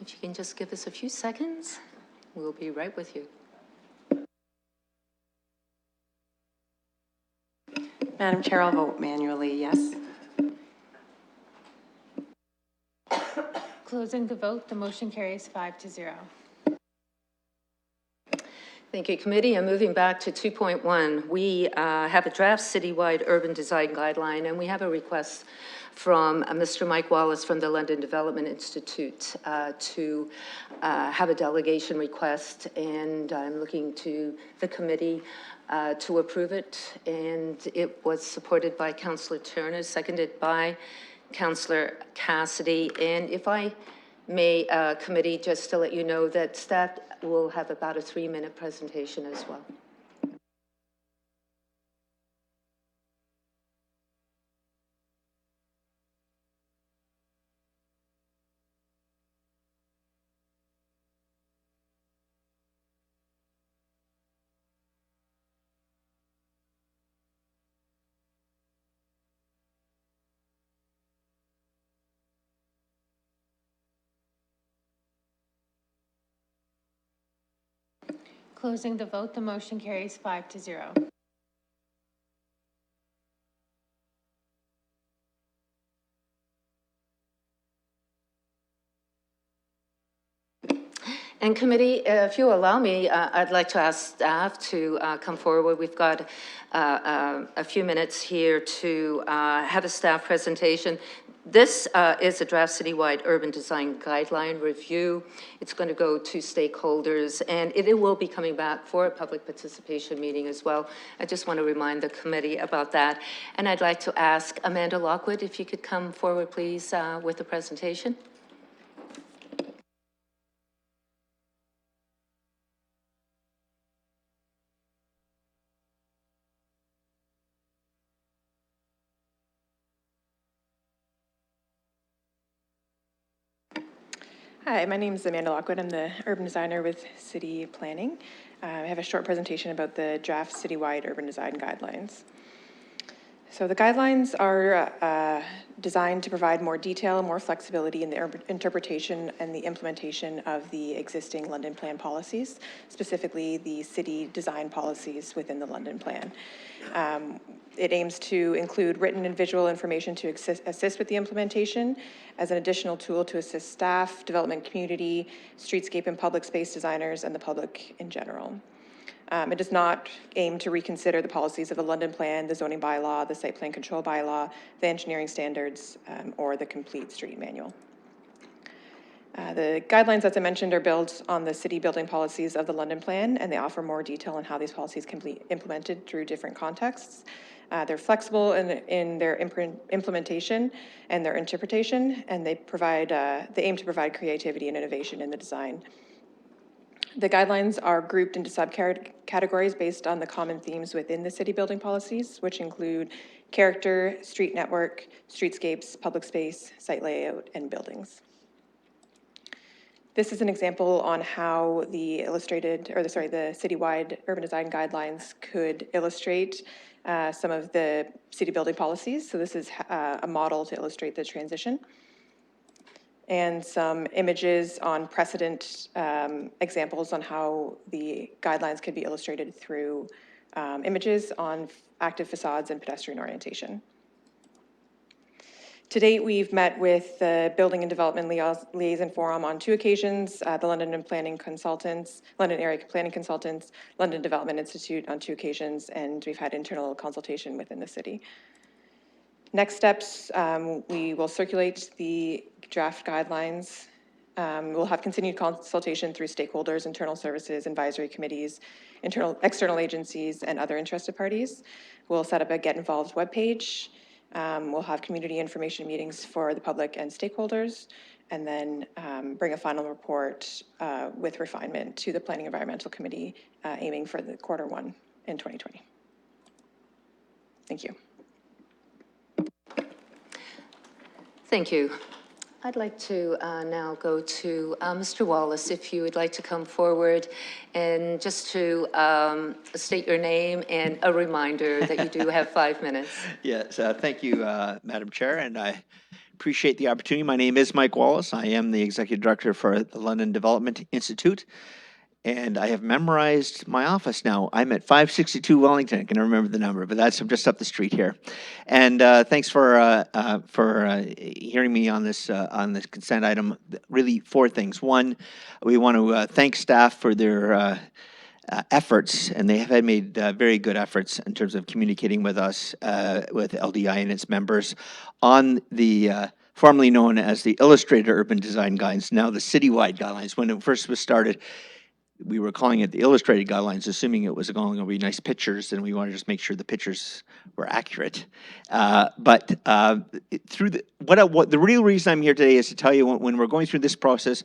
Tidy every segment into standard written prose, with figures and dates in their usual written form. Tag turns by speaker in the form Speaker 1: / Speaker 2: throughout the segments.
Speaker 1: If you can just give us a few seconds, we'll be right with you.
Speaker 2: Madam Chair, I'll vote manually, yes.
Speaker 3: Closing the vote, the motion carries 5-0.
Speaker 1: Thank you, committee. And moving back to 2.1, we have a draft citywide urban design guideline, and we have a request from Mr. Mike Wallace from the London Development Institute to have a delegation request, and I'm looking to the committee to approve it. And it was supported by Councillor Turner, seconded by Councillor Cassidy. And if I may, committee, just to let you know that staff will have about a 3-minute presentation as well.
Speaker 3: Closing the vote, the motion carries 5-0.
Speaker 1: And committee, if you allow me, I'd like to ask staff to come forward. We've got a few minutes here to have a staff presentation. This is a draft citywide urban design guideline review. It's going to go to stakeholders, and it will be coming back for a public participation meeting as well. I just want to remind the committee about that. And I'd like to ask Amanda Lockwood if you could come forward, please, with the presentation.
Speaker 2: Hi, my name is Amanda Lockwood. I'm the urban designer with City Planning. I have a short presentation about the draft citywide urban design guidelines. So the guidelines are designed to provide more detail, more flexibility in the interpretation and the implementation of the existing London Plan policies, specifically the city design policies within the London Plan. It aims to include written and visual information to assist with the implementation as an additional tool to assist staff, development community, streetscape and public space designers, and the public in general. It does not aim to reconsider the policies of the London Plan, the zoning bylaw, the site plan control bylaw, the engineering standards, or the complete street manual. The guidelines, as I mentioned, are built on the city building policies of the London Plan, and they offer more detail on how these policies can be implemented through different contexts. They're flexible in their implementation and their interpretation, and they aim to provide creativity and innovation in the design. The guidelines are grouped into subcategories based on the common themes within the city building policies, which include character, street network, streetscapes, public space, site layout, and buildings. This is an example on how the citywide urban design guidelines could illustrate some of the city building policies. So this is a model to illustrate the transition, and some images on precedent examples on how the guidelines could be illustrated through images on active facades and pedestrian orientation. To date, we've met with the Building and Development Liaison Forum on 2 occasions, the London Area Planning Consultants, London Development Institute on 2 occasions, and we've had internal consultation within the city. Next steps, we will circulate the draft guidelines. We'll have continued consultation through stakeholders, internal services, advisory committees, external agencies, and other interested parties. We'll set up a Get Involved webpage. We'll have community information meetings for the public and stakeholders, and then bring a final report with refinement to the Planning Environmental Committee, aiming for the Q1 in 2020. Thank you.
Speaker 1: Thank you. I'd like to now go to Mr. Wallace, if you would like to come forward, and just to state your name and a reminder that you do have 5 minutes.
Speaker 4: Yes, thank you, Madam Chair, and I appreciate the opportunity. My name is Mike Wallace. I am the Executive Director for the London Development Institute, and I have memorized my office now. I'm at 562 Wellington. I can remember the number, but I'm just up the street here. And thanks for hearing me on this consent item. Really, four things. One, we want to thank staff for their efforts, and they have made very good efforts in terms of communicating with us, with LDI and its members, on the formerly known as the Illustrated Urban Design Guidelines, now the citywide guidelines. When it first was started, we were calling it the Illustrated Guidelines, assuming it was going to be nice pictures, and we wanted to just make sure the pictures were accurate. But through the real reason I'm here today is to tell you when we're going through this process,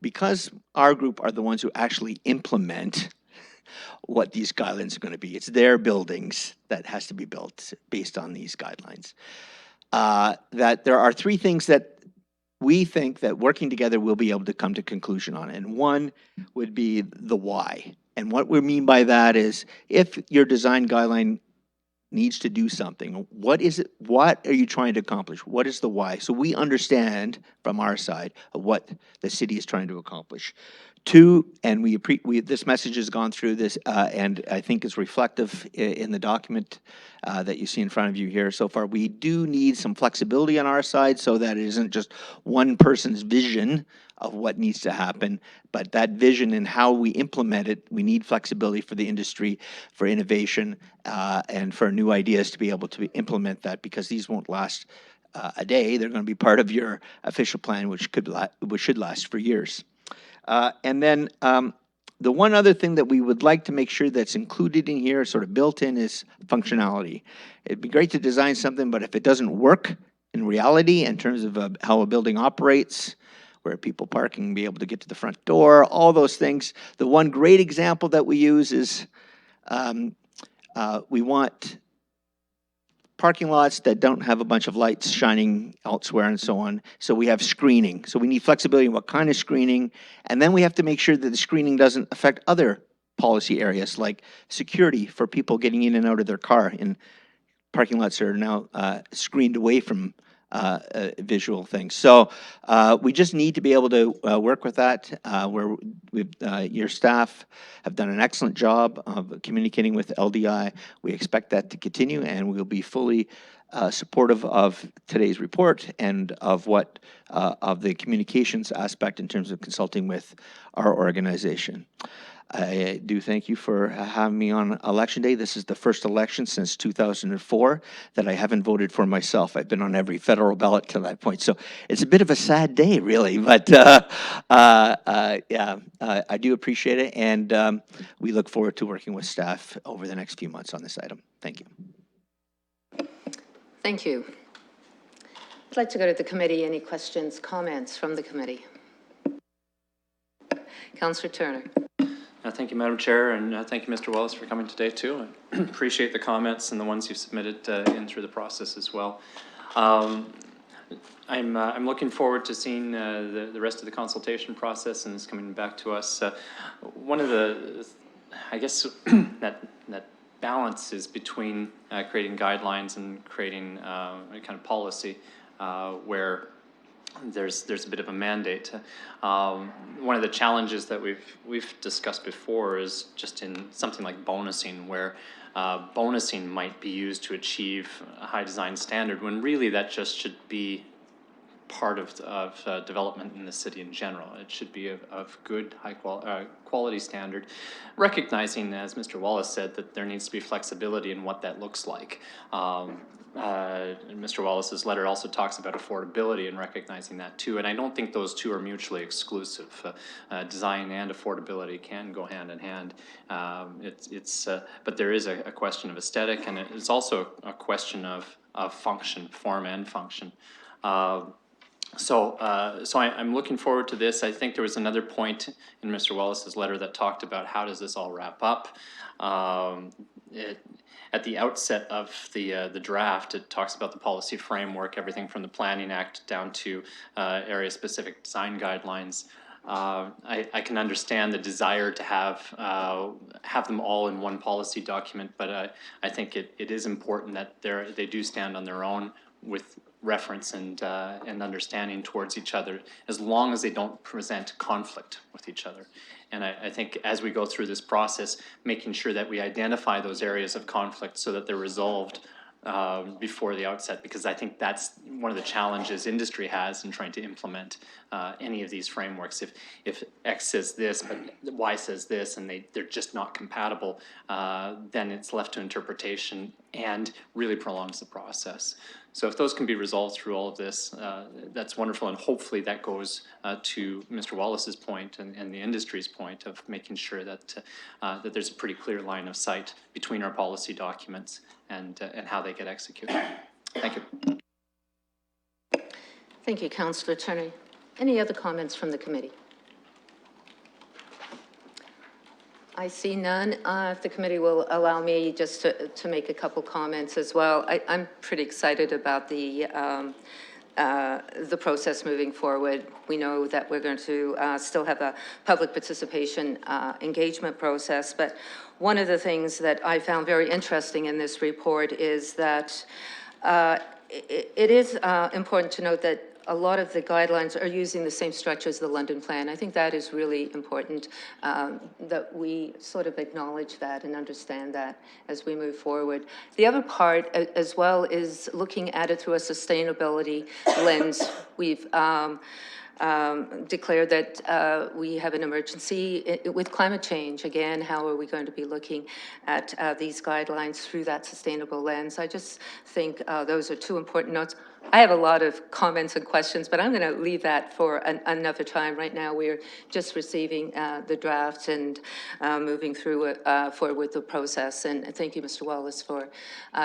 Speaker 4: because our group are the ones who actually implement what these guidelines are going to be. It's their buildings that has to be built based on these guidelines. That there are three things that we think that working together we'll be able to come to conclusion on. And one would be the why. And what we mean by that is if your design guideline needs to do something, what is it? What are you trying to accomplish? What is the why? So we understand from our side of what the city is trying to accomplish. Two, and this message has gone through this, and I think is reflective in the document that you see in front of you here so far. We do need some flexibility on our side so that it isn't just one person's vision of what needs to happen, but that vision and how we implement it, we need flexibility for the industry, for innovation, and for new ideas to be able to implement that, because these won't last a day. They're going to be part of your official plan, which should last for years. And then the one other thing that we would like to make sure that's included in here, sort of built in, is functionality. It'd be great to design something, but if it doesn't work in reality in terms of how a building operates, where people parking, be able to get to the front door, all those things. The one great example that we use is we want parking lots that don't have a bunch of lights shining elsewhere and so on. So we have screening. So we need flexibility in what kind of screening. And then we have to make sure that the screening doesn't affect other policy areas like security for people getting in and out of their car in parking lots that are now screened away from visual things. So we just need to be able to work with that. Your staff have done an excellent job of communicating with LDI. We expect that to continue, and we'll be fully supportive of today's report and of of the communications aspect in terms of consulting with our organization. I do thank you for having me on Election Day. This is the first election since 2004 that I haven't voted for myself. I've been on every federal ballot to that point. So it's a bit of a sad day, really. But I do appreciate it. And we look forward to working with staff over the next few months on this item. Thank you.
Speaker 1: Thank you. I'd like to go to the committee. Any questions, comments from the committee? Councillor Turner.
Speaker 5: Thank you, Madam Chair, and thank you, Mr. Wallace, for coming today, too. I appreciate the comments and the ones you submitted in through the process as well. I'm looking forward to seeing the rest of the consultation process and this coming back to us. One of the, I guess, that balance is between creating guidelines and creating a kind of policy where there's a bit of a mandate. One of the challenges that we've discussed before is just in something like bonusing, where bonusing might be used to achieve a high design standard, when really that just should be part of development in the city in general. It should be of good, high quality standard, recognizing, as Mr. Wallace said, that there needs to be flexibility in what that looks like. Mr. Wallace's letter also talks about affordability and recognizing that too, and I don't think those two are mutually exclusive. Design and affordability can go hand in hand. But there is a question of aesthetic, and it's also a question of function, form and function. So I'm looking forward to this. I think there was another point in Mr. Wallace's letter that talked about how does this all wrap up. At the outset of the draft, it talks about the policy framework, everything from the Planning Act down to area-specific design guidelines. I can understand the desire to have them all in one policy document, but I think it is important that they do stand on their own with reference and understanding towards each other, as long as they don't present conflict with each other. And I think as we go through this process, making sure that we identify those areas of conflict so that they're resolved before the outset, because I think that's one of the challenges industry has in trying to implement any of these frameworks. If X says this, but Y says this, and they're just not compatible, then it's left to interpretation and really prolongs the process. So if those can be resolved through all of this, that's wonderful, and hopefully that goes to Mr. Wallace's point and the industry's point of making sure that that there's a pretty clear line of sight between our policy documents and how they get executed. Thank you.
Speaker 1: Thank you, Councillor Turner. Any other comments from the committee? I see none. If the committee will allow me just to make a couple comments as well. I'm pretty excited about the process moving forward. We know that we're going to still have a public participation engagement process, but one of the things that I found very interesting in this report is that it is important to note that a lot of the guidelines are using the same structure as the London Plan. I think that is really important, that we sort of acknowledge that and understand that as we move forward. The other part as well is looking at it through a sustainability lens. We've declared that we have an emergency with climate change. Again, how are we going to be looking at these guidelines through that sustainable lens? I just think those are two important notes. I have a lot of comments and questions, but I'm going to leave that for another time. Right now, we're just receiving the drafts and moving through forward with the process. And thank you, Mr. Wallace, for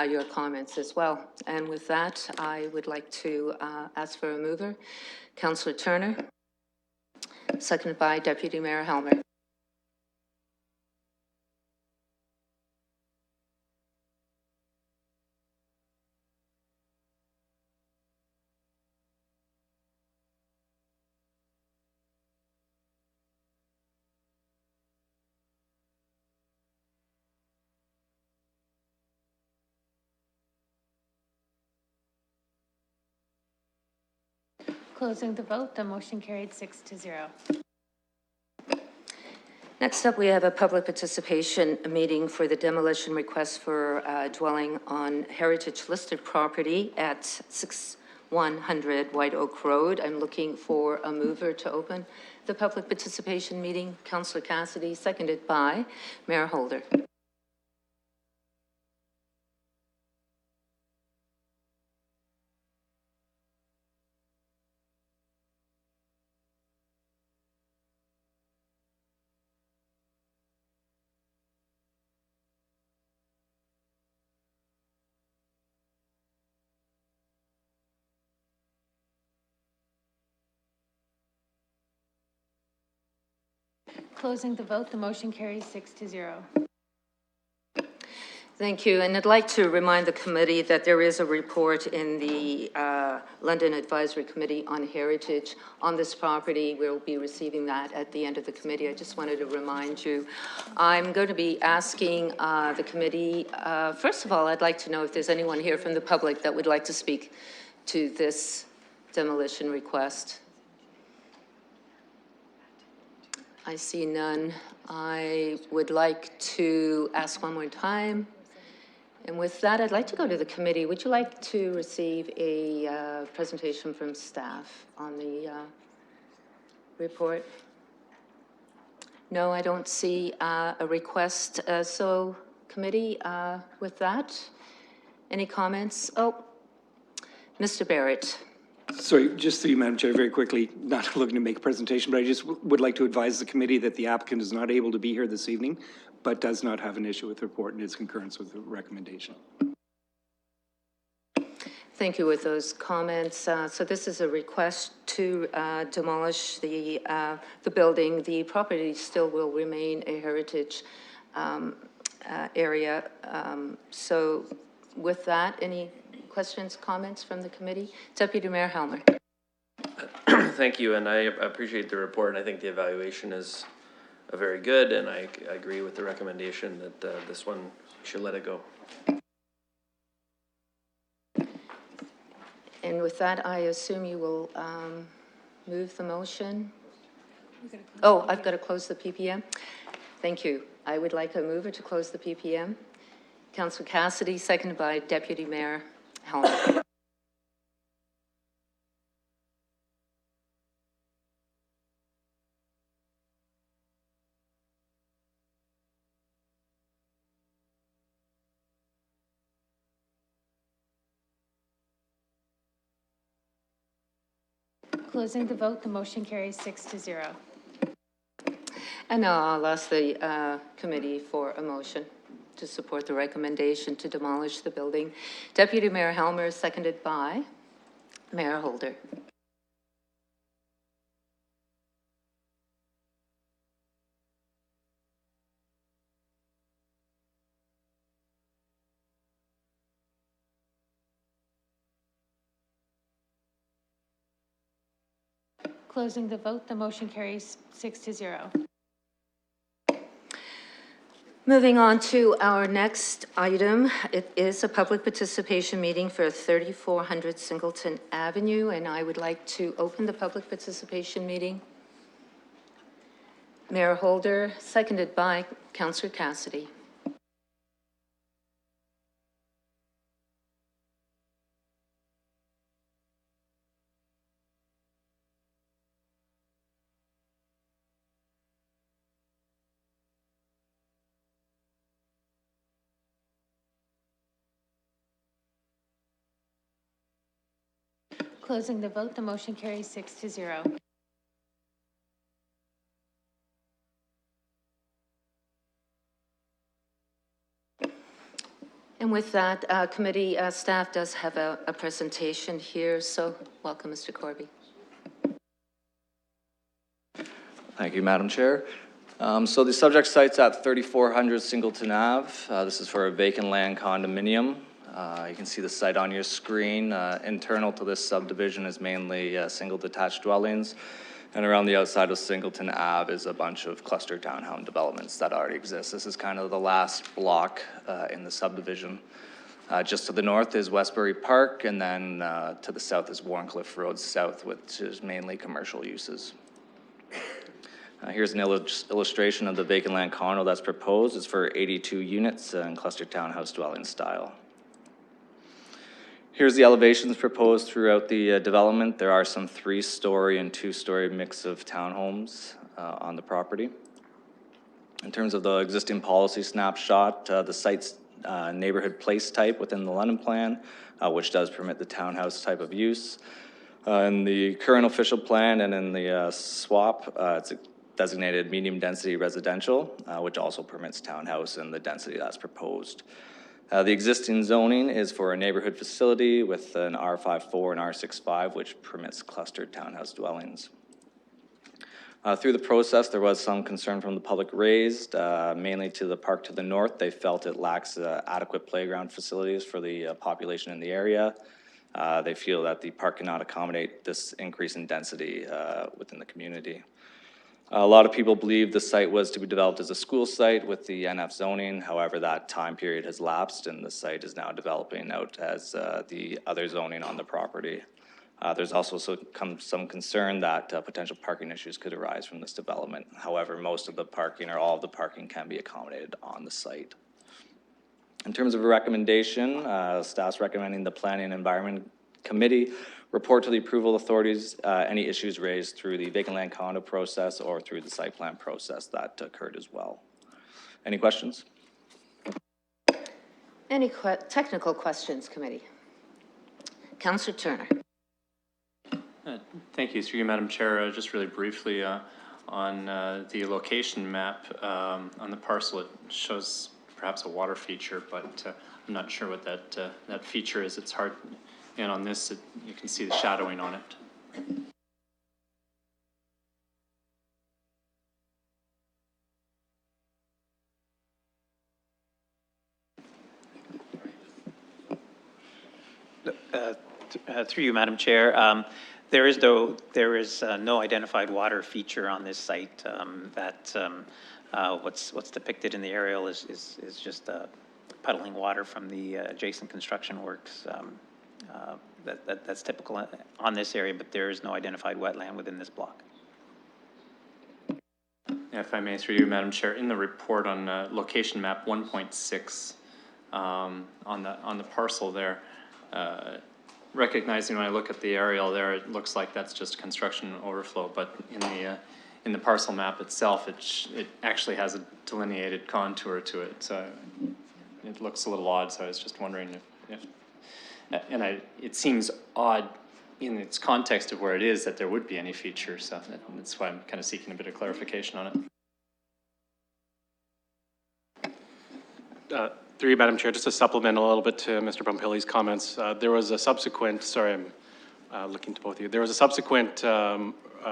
Speaker 1: your comments as well. And with that, I would like to ask for a mover. Councillor Turner, seconded by Deputy Mayor Helmer.
Speaker 3: Closing the vote, the motion carried 6-0.
Speaker 1: Next up, we have a public participation meeting for the demolition request for dwelling on heritage listed property at 6100 White Oak Road. I'm looking for a mover to open the public participation meeting. Councillor Cassidy, seconded by Mayor Holder.
Speaker 3: Closing the vote, the motion carries 6-0.
Speaker 1: Thank you, and I'd like to remind the committee that there is a report in the London Advisory Committee on Heritage on this property. We'll be receiving that at the end of the committee. I just wanted to remind you. I'm going to be asking the committee, first of all, I'd like to know if there's anyone here from the public that would like to speak to this demolition request. I see none. I would like to ask one more time. And with that, I'd like to go to the committee. Would you like to receive a presentation from staff on the report? No, I don't see a request. So committee, with that, any comments? Oh, Mr. Barrett.
Speaker 6: Sorry, just through you, Madam Chair, very quickly, not looking to make a presentation, but I just would like to advise the committee that the applicant is not able to be here this evening, but does not have an issue with the report and is concurrence with the recommendation.
Speaker 1: Thank you with those comments. So this is a request to demolish the building. The property still will remain a heritage area. So with that, any questions, comments from the committee? Deputy Mayor Helmer.
Speaker 7: Thank you, and I appreciate the report. I think the evaluation is very good, and I agree with the recommendation that this one, we should let it go.
Speaker 1: And with that, I assume you will move the motion? Oh, I've got to close the PPM? Thank you. I would like a mover to close the PPM. Councillor Cassidy, seconded by Deputy Mayor Helmer.
Speaker 3: Closing the vote, the motion carries 6-0.
Speaker 1: And now I'll ask the committee for a motion to support the recommendation to demolish the building. Deputy Mayor Helmer, seconded by Mayor Holder.
Speaker 3: Closing the vote, the motion carries 6-0.
Speaker 1: Moving on to our next item, it is a public participation meeting for 3400 Singleton Avenue, and I would like to open the public participation meeting. Mayor Holder, seconded by Councillor Cassidy.
Speaker 3: Closing the vote, the motion carries 6-0.
Speaker 1: And with that, committee staff does have a presentation here, so welcome, Mr. Corby.
Speaker 8: Thank you, Madam Chair. So the subject site's at 3400 Singleton Ave. This is for a vacant land condominium. You can see the site on your screen. Internal to this subdivision is mainly single detached dwellings. And around the outside of Singleton Ave is a bunch of cluster townhome developments that already exist. This is kind of the last block in the subdivision. Just to the north is Westbury Park, and then to the south is Warncliffe Road South, which is mainly commercial uses. Here's an illustration of the vacant land condo that's proposed. It's for 82 units in cluster townhouse dwelling style. Here's the elevations proposed throughout the development. There are some 3-story and 2-story mix of townhomes on the property. In terms of the existing policy snapshot, the site's neighborhood place type within the London plan, which does permit the townhouse type of use. In the current official plan and in the swap, it's designated medium density residential, which also permits townhouse in the density that's proposed. The existing zoning is for a neighborhood facility with an R54 and R65, which permits clustered townhouse dwellings. Through the process, there was some concern from the public raised, mainly to the park to the north. They felt it lacks adequate playground facilities for the population in the area. They feel that the park cannot accommodate this increase in density within the community. A lot of people believe the site was to be developed as a school site with the NF zoning. However, that time period has lapsed and the site is now developing out as the other zoning on the property. There's also some concern that potential parking issues could arise from this development. However, most of the parking or all of the parking can be accommodated on the site. In terms of a recommendation, staff's recommending the Planning and Environment Committee report to the approval authorities any issues raised through the vacant land condo process or through the site plan process that occurred as well. Any questions?
Speaker 1: Any technical questions, committee? Councillor Turner.
Speaker 5: Thank you, through you, Madam Chair. Just really briefly on the location map on the parcel, it shows perhaps a water feature, but I'm not sure what that feature is. It's hard, and on this, you can see the shadowing on it.
Speaker 9: Through you, Madam Chair, there is no identified water feature on this site. What's depicted in the aerial is just puddling water from the adjacent construction works. That's typical on this area, but there is no identified wetland within this block.
Speaker 5: If I may, through you, Madam Chair, in the report on location map 1.6, on the parcel there, recognizing when I look at the aerial there, it looks like that's just construction overflow, but in the parcel map itself, it actually has a delineated contour to it, so it looks a little odd, so I was just wondering if it seems odd in its context of where it is that there would be any feature, so that's why I'm kind of seeking a bit of clarification on it.
Speaker 10: Through you, Madam Chair, just to supplement a little bit to Mr. Pompilli's comments, there was a subsequent, sorry, I'm looking to both of you. There was a subsequent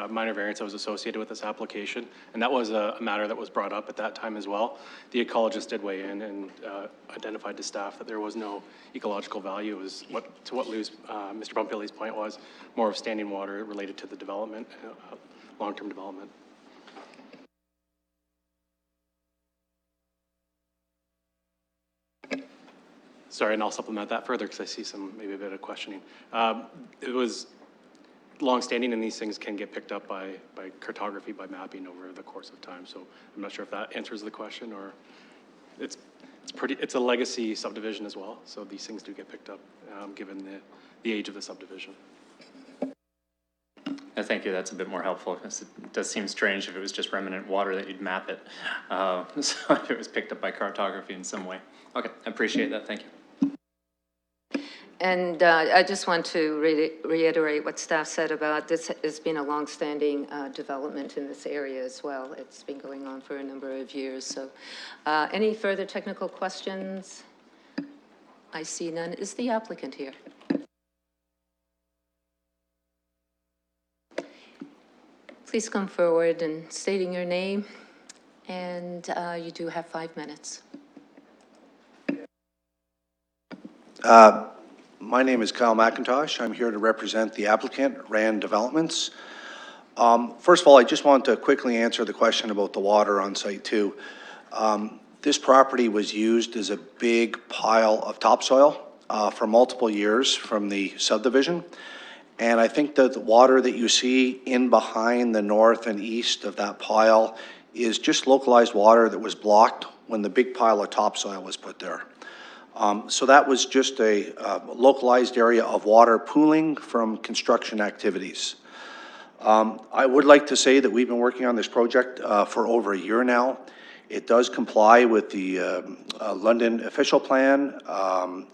Speaker 10: minor variance that was associated with this application, and that was a matter that was brought up at that time as well. The ecologist did weigh in and identified to staff that there was no ecological value. It was Mr. Pompilli's point was more of standing water related to the development, long-term development. Sorry, and I'll supplement that further because I see maybe a bit of questioning. It was long-standing, and these things can get picked up by cartography, by mapping over the course of time. So I'm not sure if that answers the question, or it's a legacy subdivision as well. So these things do get picked up given the age of the subdivision.
Speaker 5: Thank you, that's a bit more helpful, because it does seem strange if it was just remnant water that you'd map it. So if it was picked up by cartography in some way. Okay, I appreciate that, thank you.
Speaker 1: And I just want to reiterate what staff said about this has been a longstanding development in this area as well. It's been going on for a number of years. So any further technical questions? I see none. Is the applicant here? Please come forward and stating your name, and you do have 5 minutes.
Speaker 11: My name is Kyle McIntosh. I'm here to represent the applicant, Rand Developments. First of all, I just want to quickly answer the question about the water on site too. This property was used as a big pile of topsoil for multiple years from the subdivision. And I think that the water that you see in behind the north and east of that pile is just localized water that was blocked when the big pile of topsoil was put there. So that was just a localized area of water pooling from construction activities. I would like to say that we've been working on this project for over a year now. It does comply with the London official plan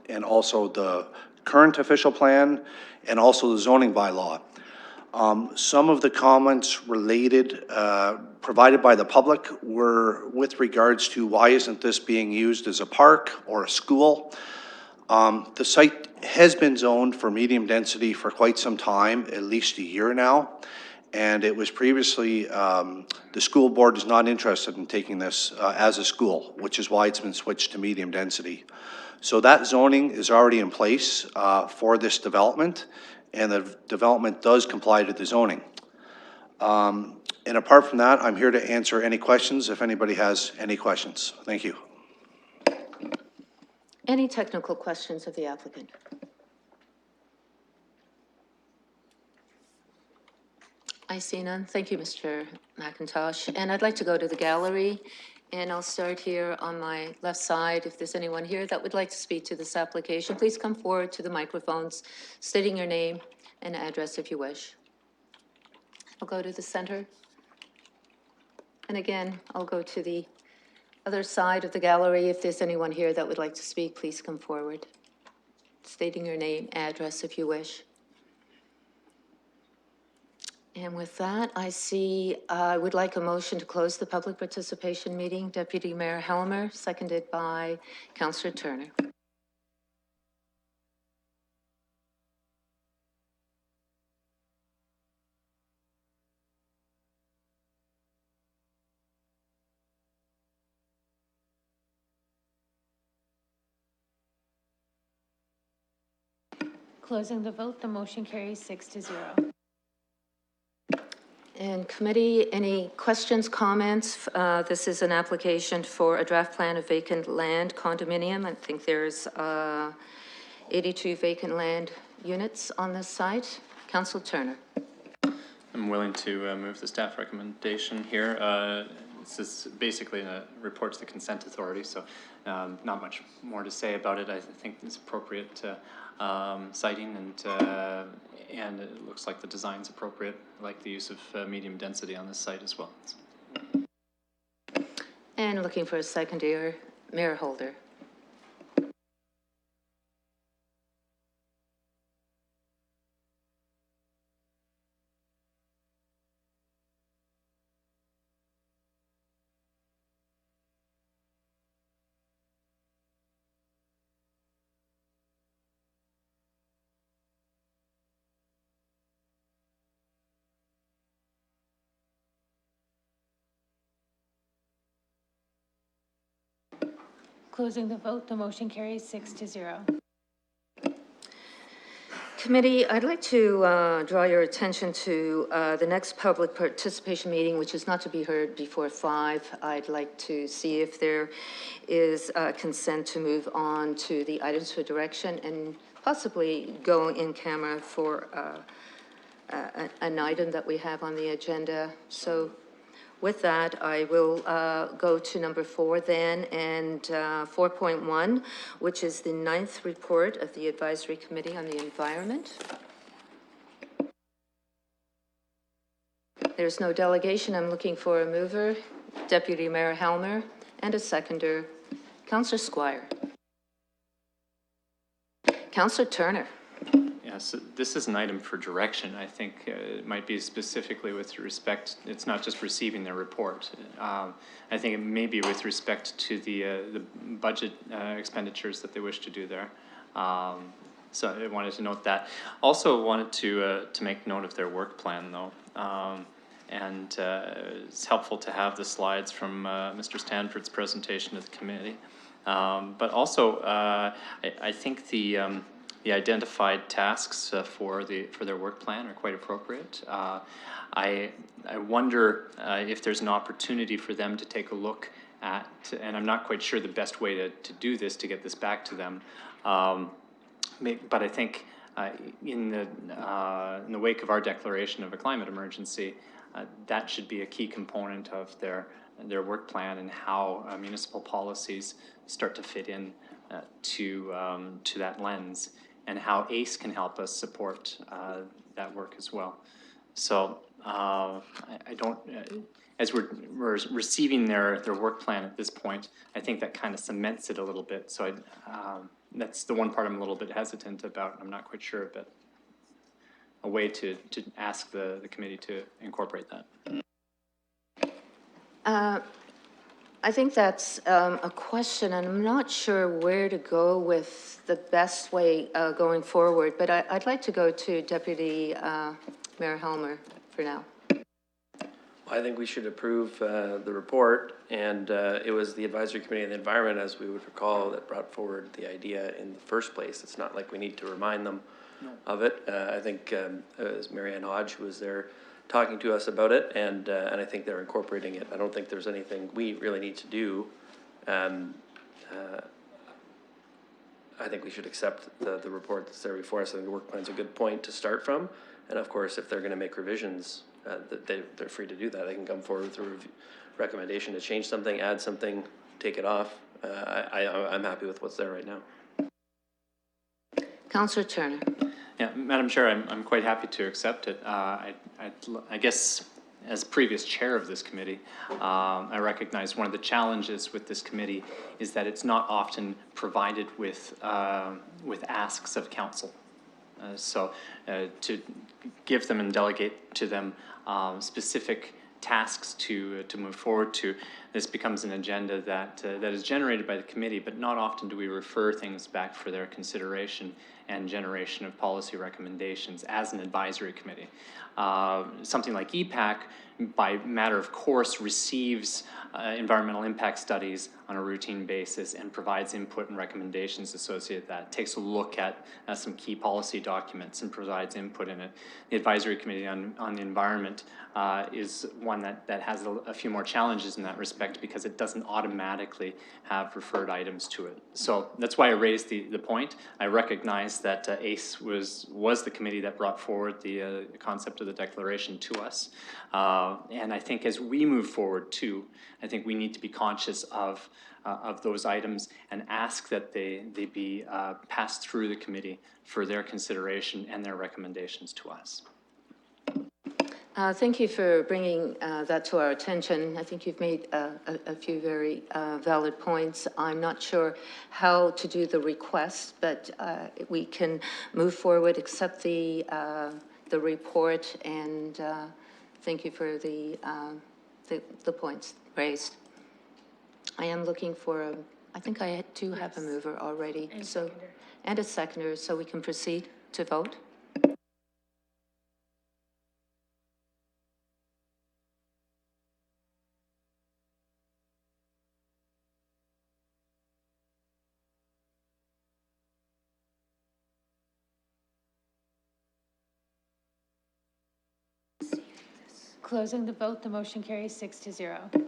Speaker 11: and also the current official plan and also the zoning bylaw. Some of the comments provided by the public were with regards to why isn't this being used as a park or a school. The site has been zoned for medium density for quite some time, at least a year now. And it was previously, the school board is not interested in taking this as a school, which is why it's been switched to medium density. So that zoning is already in place for this development, and the development does comply to the zoning. And apart from that, I'm here to answer any questions if anybody has any questions. Thank you.
Speaker 1: Any technical questions of the applicant? I see none. Thank you, Mr. McIntosh. And I'd like to go to the gallery, and I'll start here on my left side. If there's anyone here that would like to speak to this application, please come forward to the microphones, stating your name and address if you wish. I'll go to the center. And again, I'll go to the other side of the gallery. If there's anyone here that would like to speak, please come forward, stating your name, address if you wish. And with that, I would like a motion to close the public participation meeting. Deputy Mayor Helmer, seconded by Councillor Turner.
Speaker 3: Closing the vote, the motion carries 6-0.
Speaker 1: And committee, any questions, comments? This is an application for a draft plan of vacant land condominium. I think there's 82 vacant land units on this site. Councillor Turner.
Speaker 5: I'm willing to move the staff recommendation here. This is basically a report to the consent authority, so not much more to say about it. I think it's appropriate citing, and it looks like the design's appropriate. I like the use of medium density on this site as well.
Speaker 1: And looking for a seconder, Mayor Holder.
Speaker 3: Closing the vote, the motion carries 6-0.
Speaker 1: Committee, I'd like to draw your attention to the next public participation meeting, which is not to be heard before 5. I'd like to see if there is consent to move on to the items for direction and possibly go in camera for an item that we have on the agenda. So with that, I will go to number 4 then, and 4.1, which is the 9th report of the Advisory Committee on the Environment. There's no delegation. I'm looking for a mover, Deputy Mayor Helmer, and a seconder, Councillor Squire. Councillor Turner.
Speaker 5: Yes, this is an item for direction. I think it might be specifically with respect, it's not just receiving their report. I think it may be with respect to the budget expenditures that they wish to do there. So I wanted to note that. Also wanted to make note of their work plan though. It's helpful to have the slides from Mr. Stanford's presentation to the committee. But also, I think the identified tasks for their work plan are quite appropriate. I wonder if there's an opportunity for them to take a look at, and I'm not quite sure the best way to do this, to get this back to them. But I think in the wake of our declaration of a climate emergency, that should be a key component of their work plan and how municipal policies start to fit in to that lens, and how ACE can help us support that work as well. So I don't, as we're receiving their work plan at this point, I think that kind of cements it a little bit. So that's the one part I'm a little bit hesitant about. I'm not quite sure, but a way to ask the committee to incorporate that.
Speaker 1: I think that's a question, and I'm not sure where to go with the best way going forward, but I'd like to go to Deputy Mayor Helmer for now.
Speaker 7: I think we should approve the report, and it was the Advisory Committee on the Environment, as we would recall, that brought forward the idea in the first place. It's not like we need to remind them of it. I think it was Marianne Hodge who was there talking to us about it, and I think they're incorporating it. I don't think there's anything we really need to do. I think we should accept the report that's there before us. I think the work plan's a good point to start from, and of course, if they're going to make revisions, they're free to do that. They can come forward with a recommendation to change something, add something, take it off. I'm happy with what's there right now.
Speaker 1: Councillor Turner.
Speaker 5: Yeah, Madam Chair, I'm quite happy to accept it. I guess as previous chair of this committee, I recognize one of the challenges with this committee is that it's not often provided with asks of council. So to give them and delegate to them specific tasks to move forward to, this becomes an agenda that is generated by the committee, but not often do we refer things back for their consideration and generation of policy recommendations as an advisory committee. Something like EPAC, by matter of course, receives environmental impact studies on a routine basis and provides input and recommendations associated with that. It takes a look at some key policy documents and provides input in it. The Advisory Committee on the Environment is one that has a few more challenges in that respect. effect because it doesn't automatically have referred items to it. So that's why I raised the point. I recognize that ACE was the committee that brought forward the concept of the declaration to us. And I think as we move forward too, I think we need to be conscious of those items and ask that they be passed through the committee for their consideration and their recommendations to us.
Speaker 1: Thank you for bringing that to our attention. I think you've made a few very valid points. I'm not sure how to do the request, but we can move forward, accept the report, and thank you for the points raised. I am looking for I think I do have a mover already. And a seconder, so we can proceed to vote.
Speaker 3: Closing the vote, the motion carries 6-0.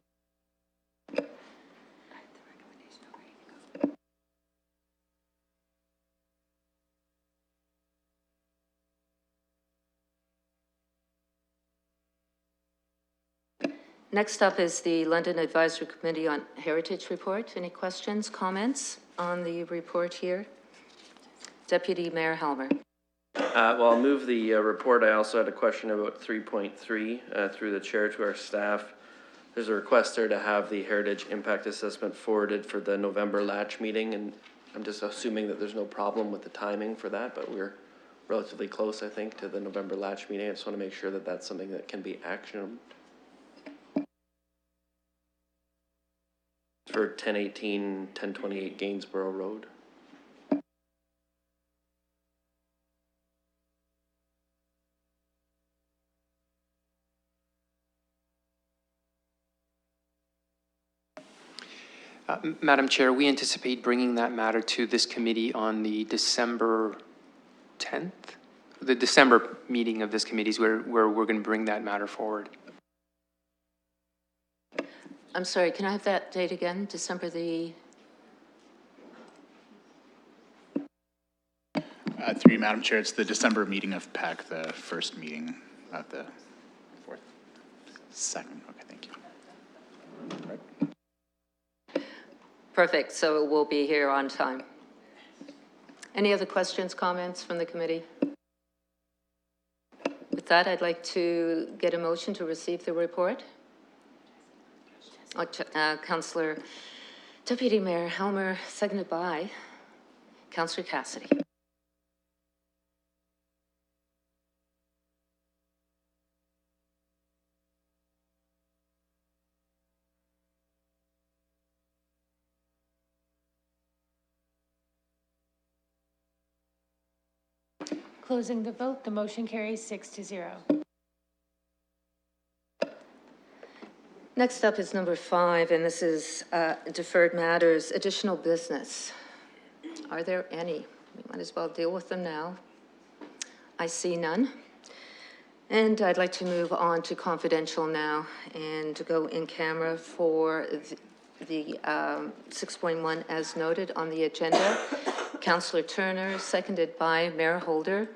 Speaker 1: Next up is the London Advisory Committee on Heritage Report. Any questions, comments on the report here? Deputy Mayor Helmer.
Speaker 7: Well, I'll move the report. I also had a question about 3.3 through the chair to our staff. There's a request there to have the Heritage Impact Assessment forwarded for the November Latch meeting, and I'm just assuming that there's no problem with the timing for that, but we're relatively close, I think, to the November Latch meeting. I just want to make sure that that's something that can be actioned. For 1018, 1028 Gainsborough Road.
Speaker 12: Madam Chair, we anticipate bringing that matter to this committee on the December 10th? The December meeting of this committee is where we're going to bring that matter forward.
Speaker 1: I'm sorry, can I have that date again? December the...
Speaker 13: Through you, Madam Chair, it's the December meeting of PAC, the first meeting of the fourth, second. Okay, thank you. Right.
Speaker 1: Perfect, so we'll be here on time. Any other questions, comments from the committee? With that, I'd like to get a motion to receive the report. Councillor Deputy Mayor Helmer, seconded by Councillor Cassidy.
Speaker 3: Closing the vote, the motion carries 6-0.
Speaker 1: Next up is number 5, and this is deferred matters, additional business. Are there any? We might as well deal with them now. I see none. And I'd like to move on to confidential now and to go in camera for the 6.1 as noted on the agenda. Councillor Turner, seconded by Mayor Holder.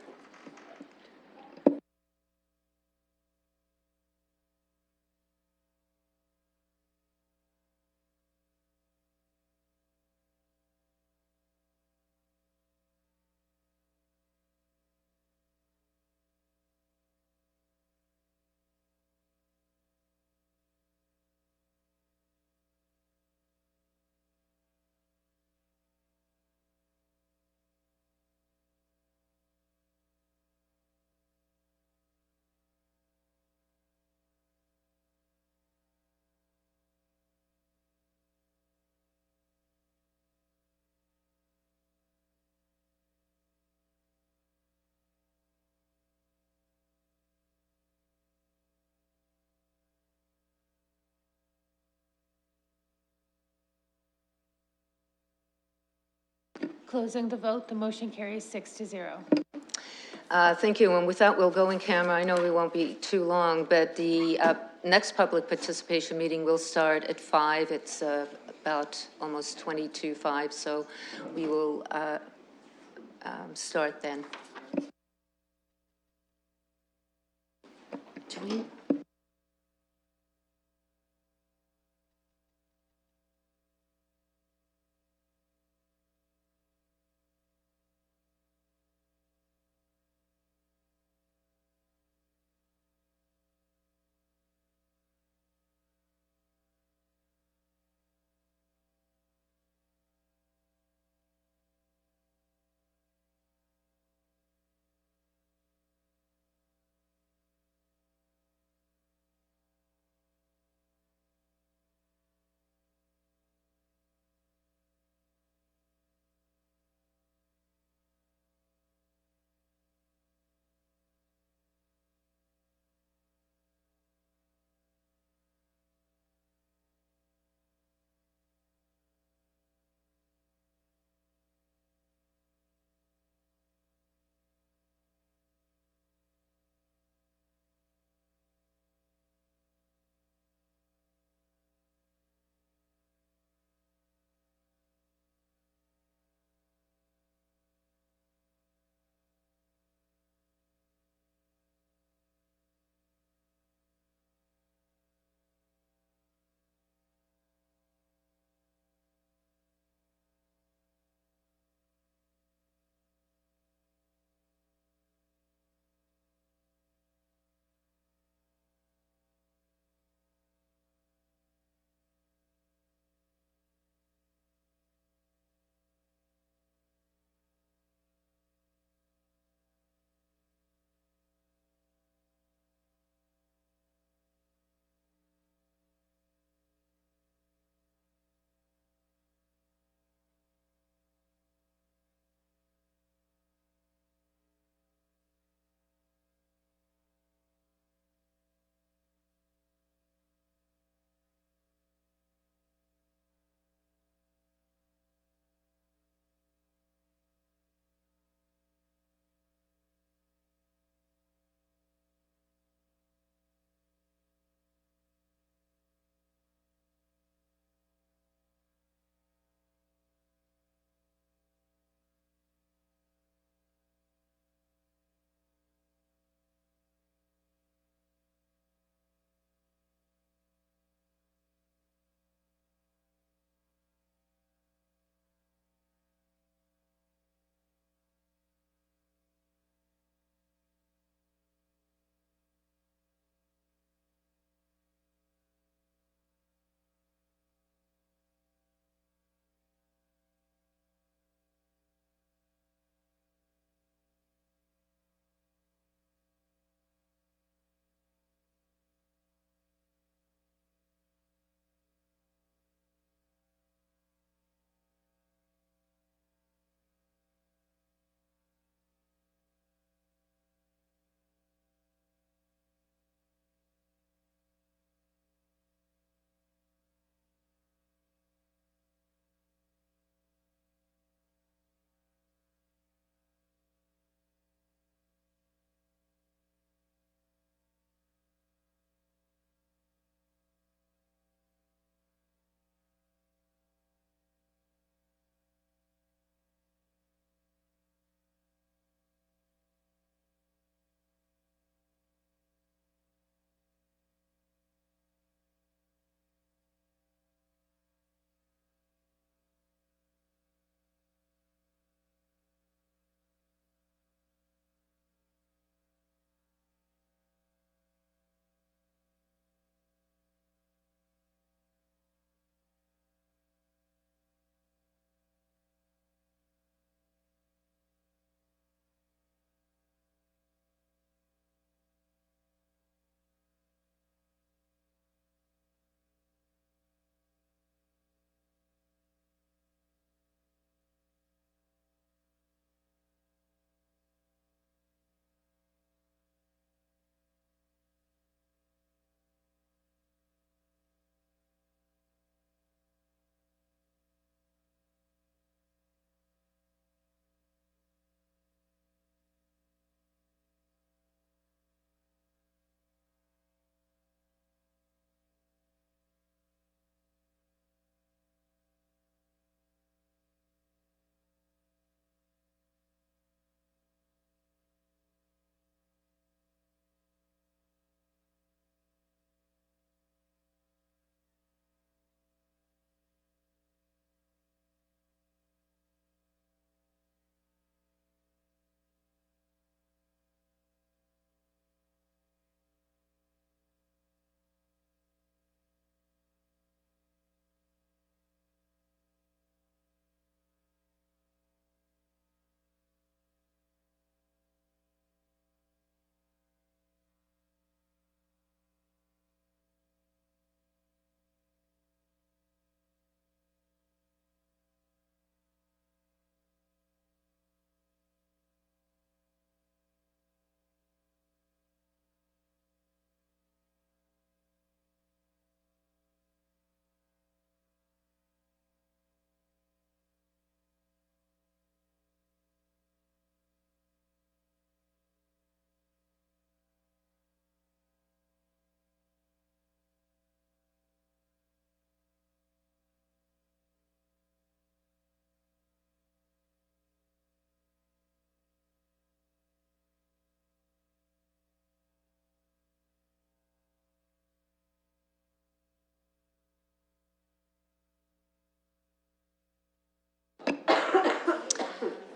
Speaker 3: Closing the vote, the motion carries 6-0.
Speaker 1: Thank you, and with that, we'll go in camera. I know we won't be too long, but the next public participation meeting will start at 5. It's about almost 22:05, so we will start then. Do we?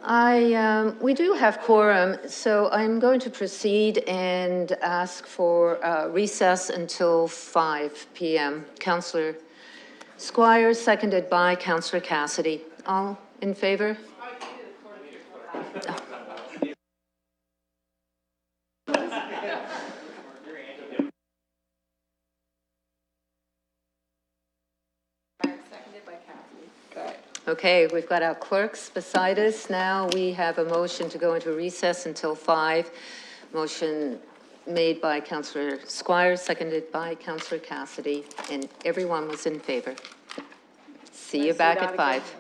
Speaker 1: We do have quorum, so I'm going to proceed and ask for recess until 5 PM. Councillor Squires, seconded by Councillor Cassidy. All in favor? Okay, we've got our clerks beside us. Now we have a motion to go into recess until 5. Motion made by Councillor Squires, seconded by Councillor Cassidy, and everyone was in favor. See you back at 5.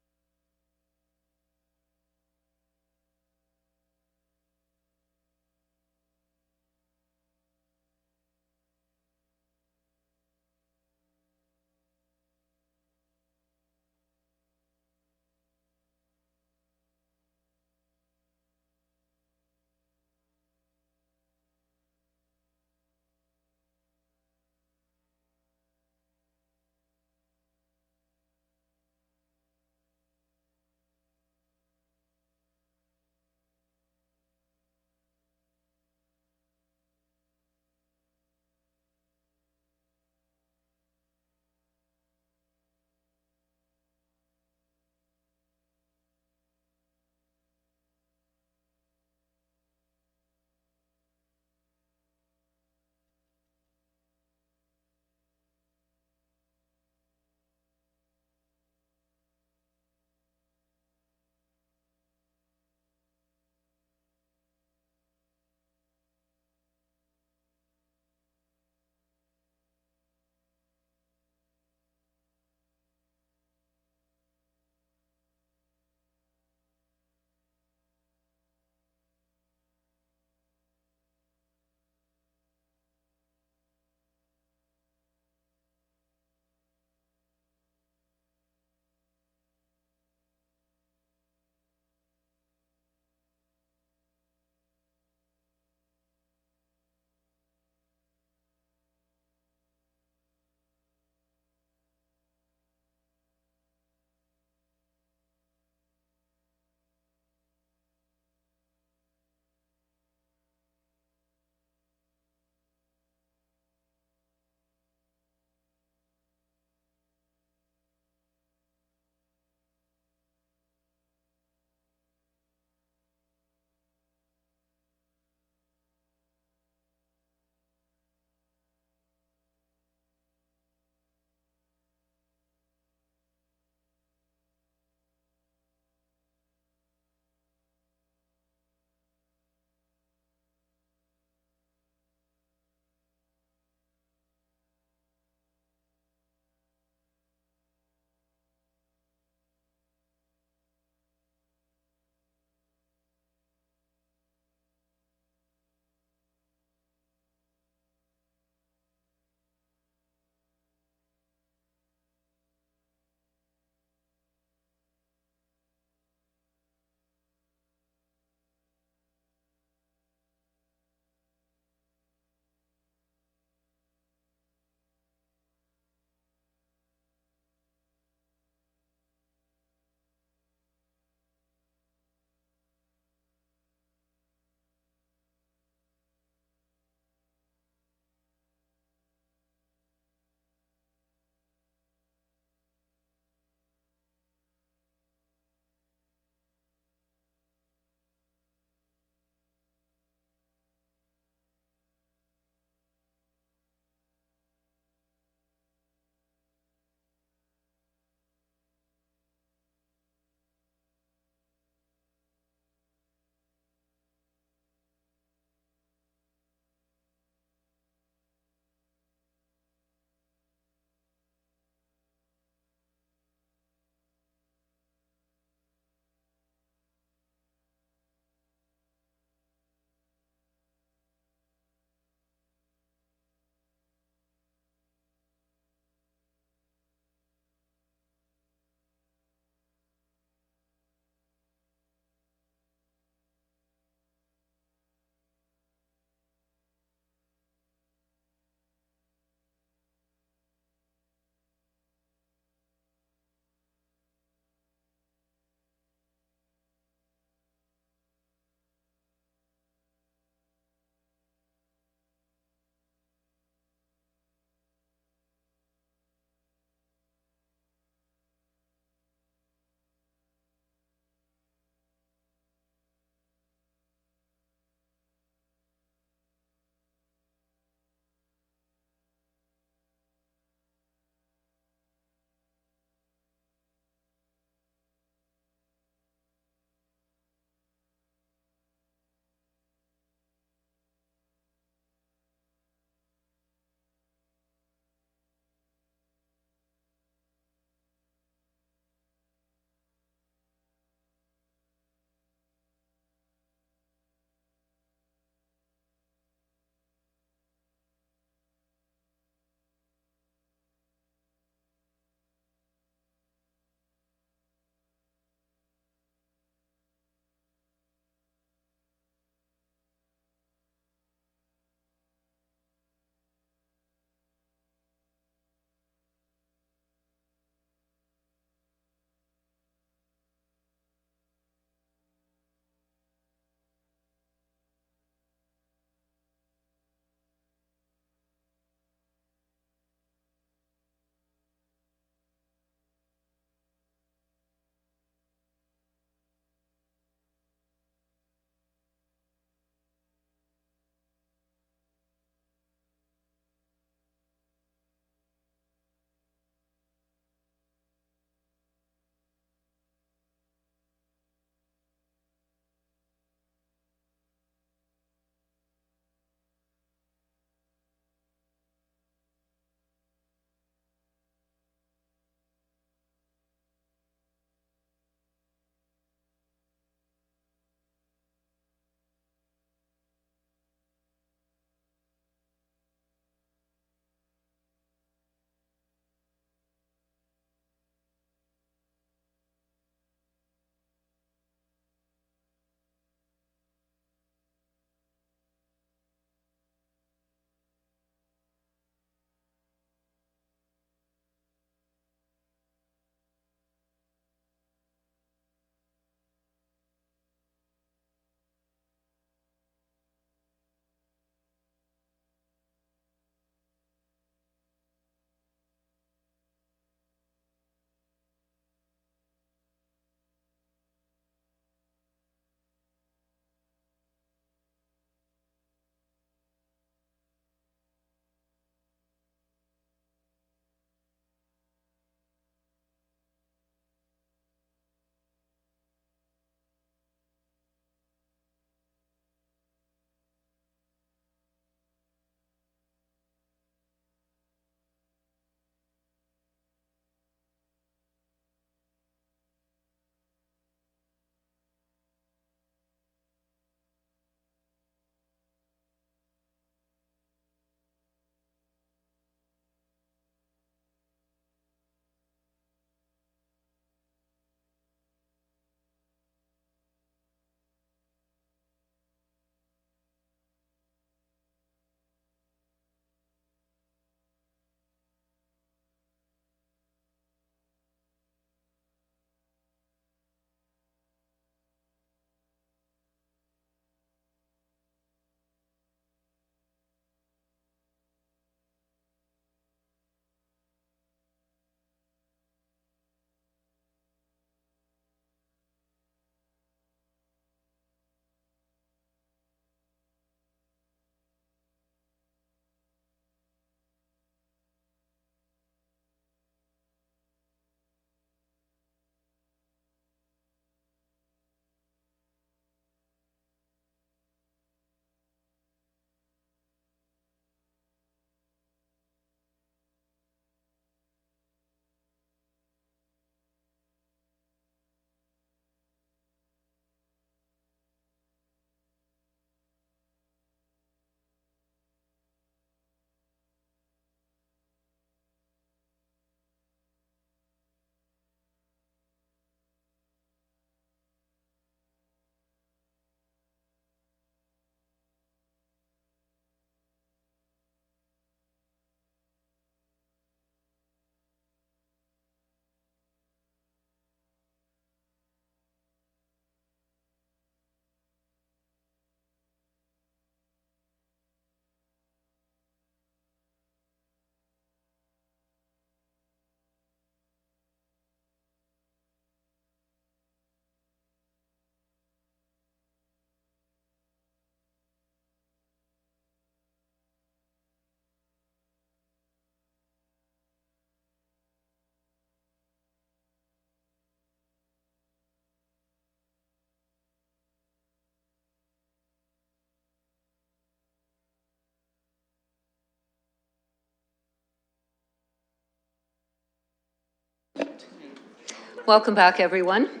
Speaker 1: Welcome back, everyone.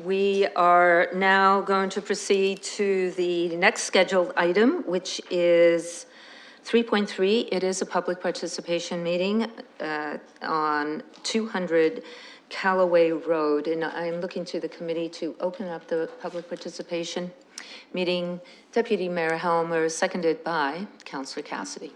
Speaker 1: We are now going to proceed to the next scheduled item, which is 3.3. It is a public participation meeting on 200 Callaway Road, and I'm looking to the committee to open up the public participation meeting. Deputy Mayor Helmer, seconded by Councillor Cassidy.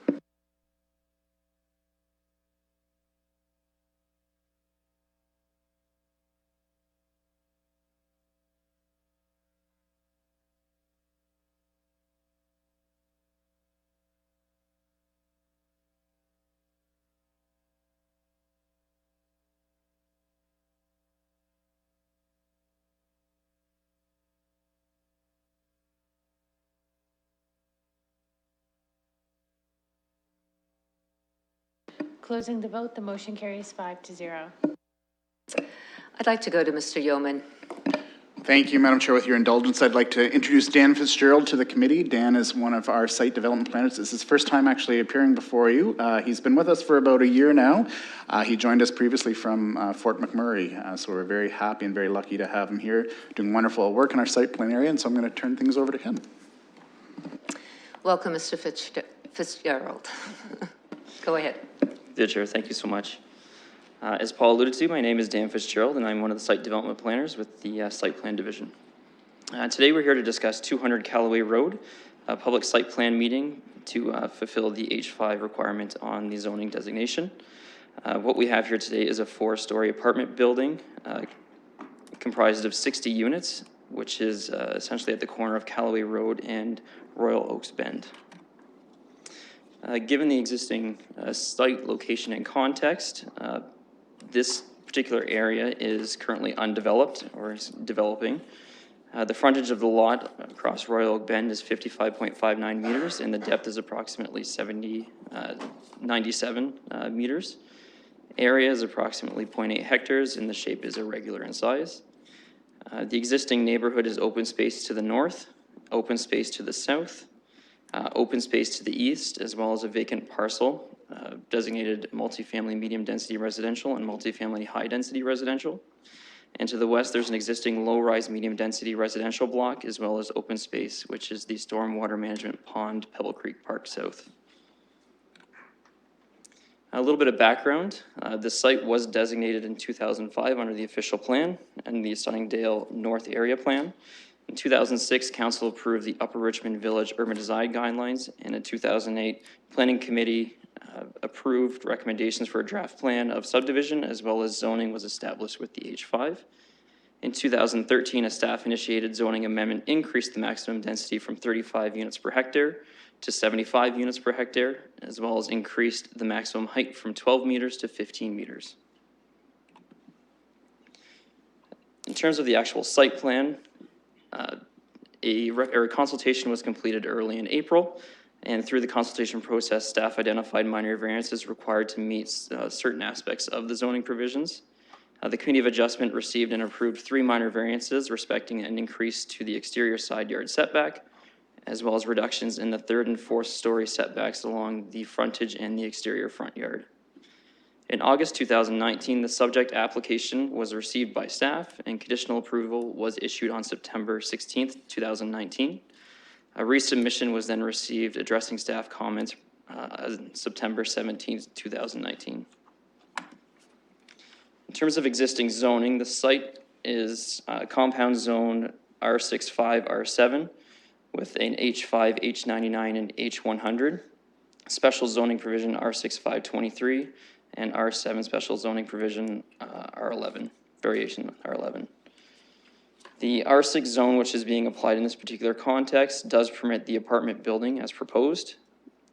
Speaker 3: Closing the vote, the motion carries 5-0.
Speaker 1: I'd like to go to Mr. Yeoman.
Speaker 13: Thank you, Madam Chair. With your indulgence, I'd like to introduce Dan Fitzgerald to the committee. Dan is one of our site development planners. This is his first time actually appearing before you. He's been with us for about a year now. He joined us previously from Fort McMurray, so we're very happy and very lucky to have him here doing wonderful work in our site plan area, and so I'm going to turn things over to him.
Speaker 1: Welcome, Mr. Fitzgerald. Go ahead.
Speaker 14: Dear Chair, thank you so much. As Paul alluded to, my name is Dan Fitzgerald, and I'm one of the site development planners with the Site Plan Division. Today, we're here to discuss 200 Callaway Road, a public site plan meeting to fulfill the H5 requirement on the zoning designation. What we have here today is a 4-story apartment building comprised of 60 units, which is essentially at the corner of Callaway Road and Royal Oaks Bend. Given the existing site location and context, this particular area is currently undeveloped or is developing. The frontage of the lot across Royal Oak Bend is 55.59 meters, and the depth is approximately 97 meters. Area is approximately 0.8 hectares, and the shape is irregular in size. The existing neighborhood is open space to the north, open space to the south, open space to the east, as well as a vacant parcel designated multifamily medium density residential and multifamily high density residential. And to the west, there's an existing low-rise medium density residential block, as well as open space, which is the stormwater management pond, Pebble Creek Park South. A little bit of background. The site was designated in 2005 under the official plan and the Sunningdale North Area Plan. In 2006, Council approved the Upper Richmond Village Urban Design Guidelines, and in 2008, Planning Committee approved recommendations for a draft plan of subdivision, as well as zoning was established with the H5. In 2013, a staff-initiated zoning amendment increased the maximum density from 35 units per hectare to 75 units per hectare, as well as increased the maximum height from 12 meters to 15 meters. In terms of the actual site plan, a consultation was completed early in April, and through the consultation process, staff identified minor variances required to meet certain aspects of the zoning provisions. The Committee of Adjustment received and approved 3 minor variances respecting an increase to the exterior side yard setback, as well as reductions in the 3rd and 4th story setbacks along the frontage and the exterior front yard. In August 2019, the subject application was received by staff, and conditional approval was issued on September 16th, 2019. A resubmission was then received addressing staff comments on September 17th, 2019. In terms of existing zoning, the site is compound zone R65, R7 with an H5, H99, and H100. Special zoning provision R6523 and R7 special zoning provision R11, variation R11. The R6 zone, which is being applied in this particular context, does permit the apartment building as proposed.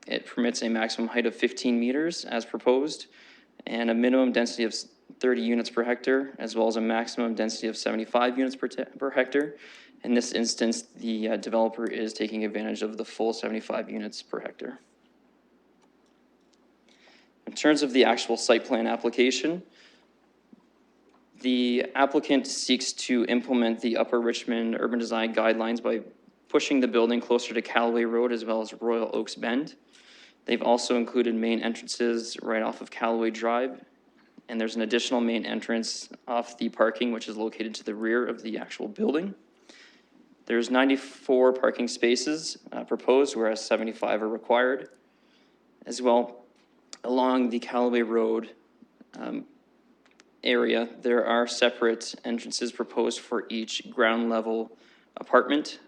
Speaker 14: It permits a maximum height of 15 meters as proposed, and a minimum density of 30 units per hectare, as well as a maximum density of 75 units per hectare. In this instance, the developer is taking advantage of the full 75 units per hectare. In terms of the actual site plan application, the applicant seeks to implement the Upper Richmond Urban Design Guidelines by pushing the building closer to Callaway Road as well as Royal Oaks Bend. They've also included main entrances right off of Callaway Drive and there's an additional main entrance off the parking, which is located to the rear of the actual building. There's 94 parking spaces proposed, whereas 75 are required. As well, along the Callaway Road area, there are separate entrances proposed for each ground level apartment,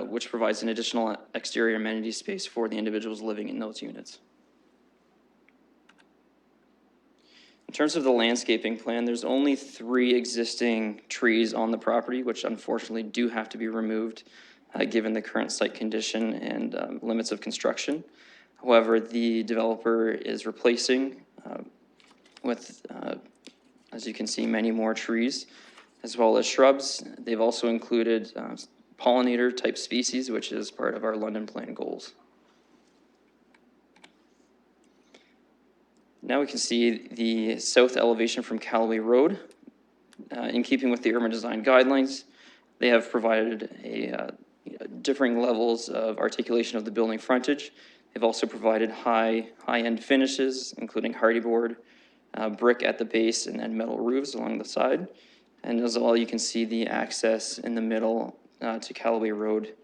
Speaker 14: which provides an additional exterior amenity space for the individuals living in those units. In terms of the landscaping plan, there's only 3 existing trees on the property, which unfortunately do have to be removed given the current site condition and limits of construction. However, the developer is replacing with, as you can see, many more trees, as well as shrubs. They've also included pollinator type species, which is part of our London Plan goals. Now we can see the south elevation from Callaway Road. In keeping with the urban design guidelines, they have provided differing levels of articulation of the building frontage. They've also provided high-end finishes, including hardy board, brick at the base, and then metal roofs along the side. And as well, you can see the access in the middle to Callaway Road.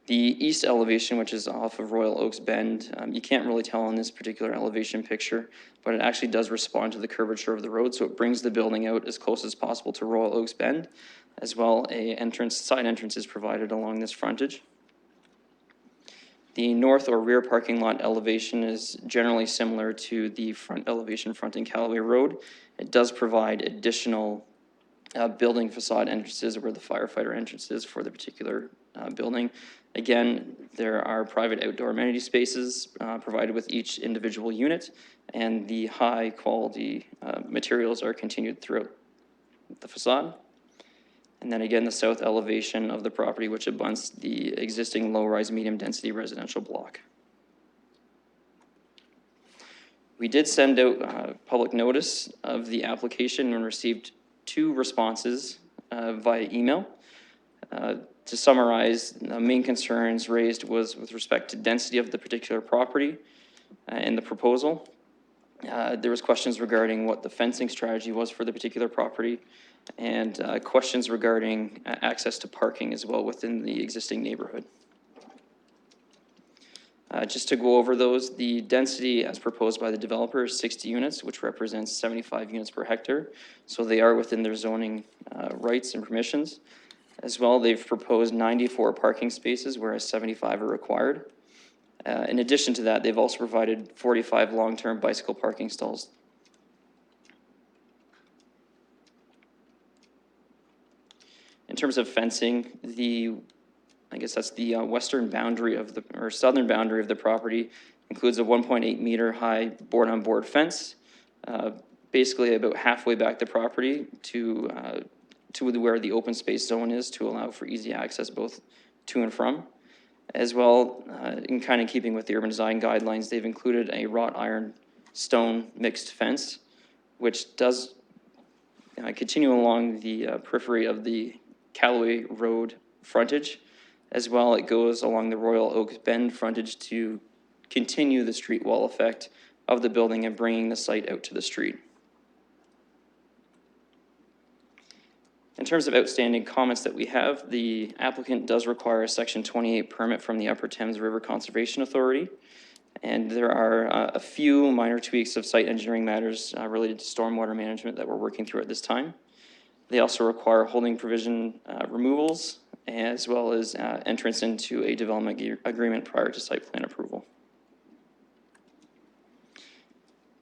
Speaker 14: The east elevation, which is off of Royal Oaks Bend, you can't really tell on this particular elevation picture, but it actually does respond to the curvature of the road, so it brings the building out as close as possible to Royal Oaks Bend. As well, side entrance is provided along this frontage. The north or rear parking lot elevation is generally similar to the front elevation fronting Callaway Road. It does provide additional building facade entrances where the firefighter entrance is for the particular building. Again, there are private outdoor amenity spaces provided with each individual unit, and the high quality materials are continued throughout the facade. And then again, the south elevation of the property, which abuts the existing low-rise medium-density residential block. We did send out public notice of the application and received 2 responses via email. To summarize, the main concerns raised was with respect to density of the particular property and the proposal. There was questions regarding what the fencing strategy was for the particular property, and questions regarding access to parking as well within the existing neighborhood. Just to go over those, the density as proposed by the developer is 60 units, which represents 75 units per hectare. So they are within their zoning rights and permissions. As well, they've proposed 94 parking spaces, whereas 75 are required. In addition to that, they've also provided 45 long-term bicycle parking stalls. In terms of fencing, I guess that's the western boundary of or southern boundary of the property includes a 1.8 meter high board-on-board fence, basically about halfway back the property to where the open space zone is to allow for easy access both to and from. As well, in kind of keeping with the urban design guidelines, they've included a wrought iron stone mixed fence, which does continue along the periphery of the Callaway Road frontage. As well, it goes along the Royal Oaks Bend frontage to continue the street wall effect of the building and bringing the site out to the street. In terms of outstanding comments that we have, the applicant does require a Section 28 permit from the Upper Thames River Conservation Authority. And there are a few minor tweaks of site engineering matters related to stormwater management that we're working through at this time. They also require holding provision removals, as well as entrance into a development agreement prior to site plan approval.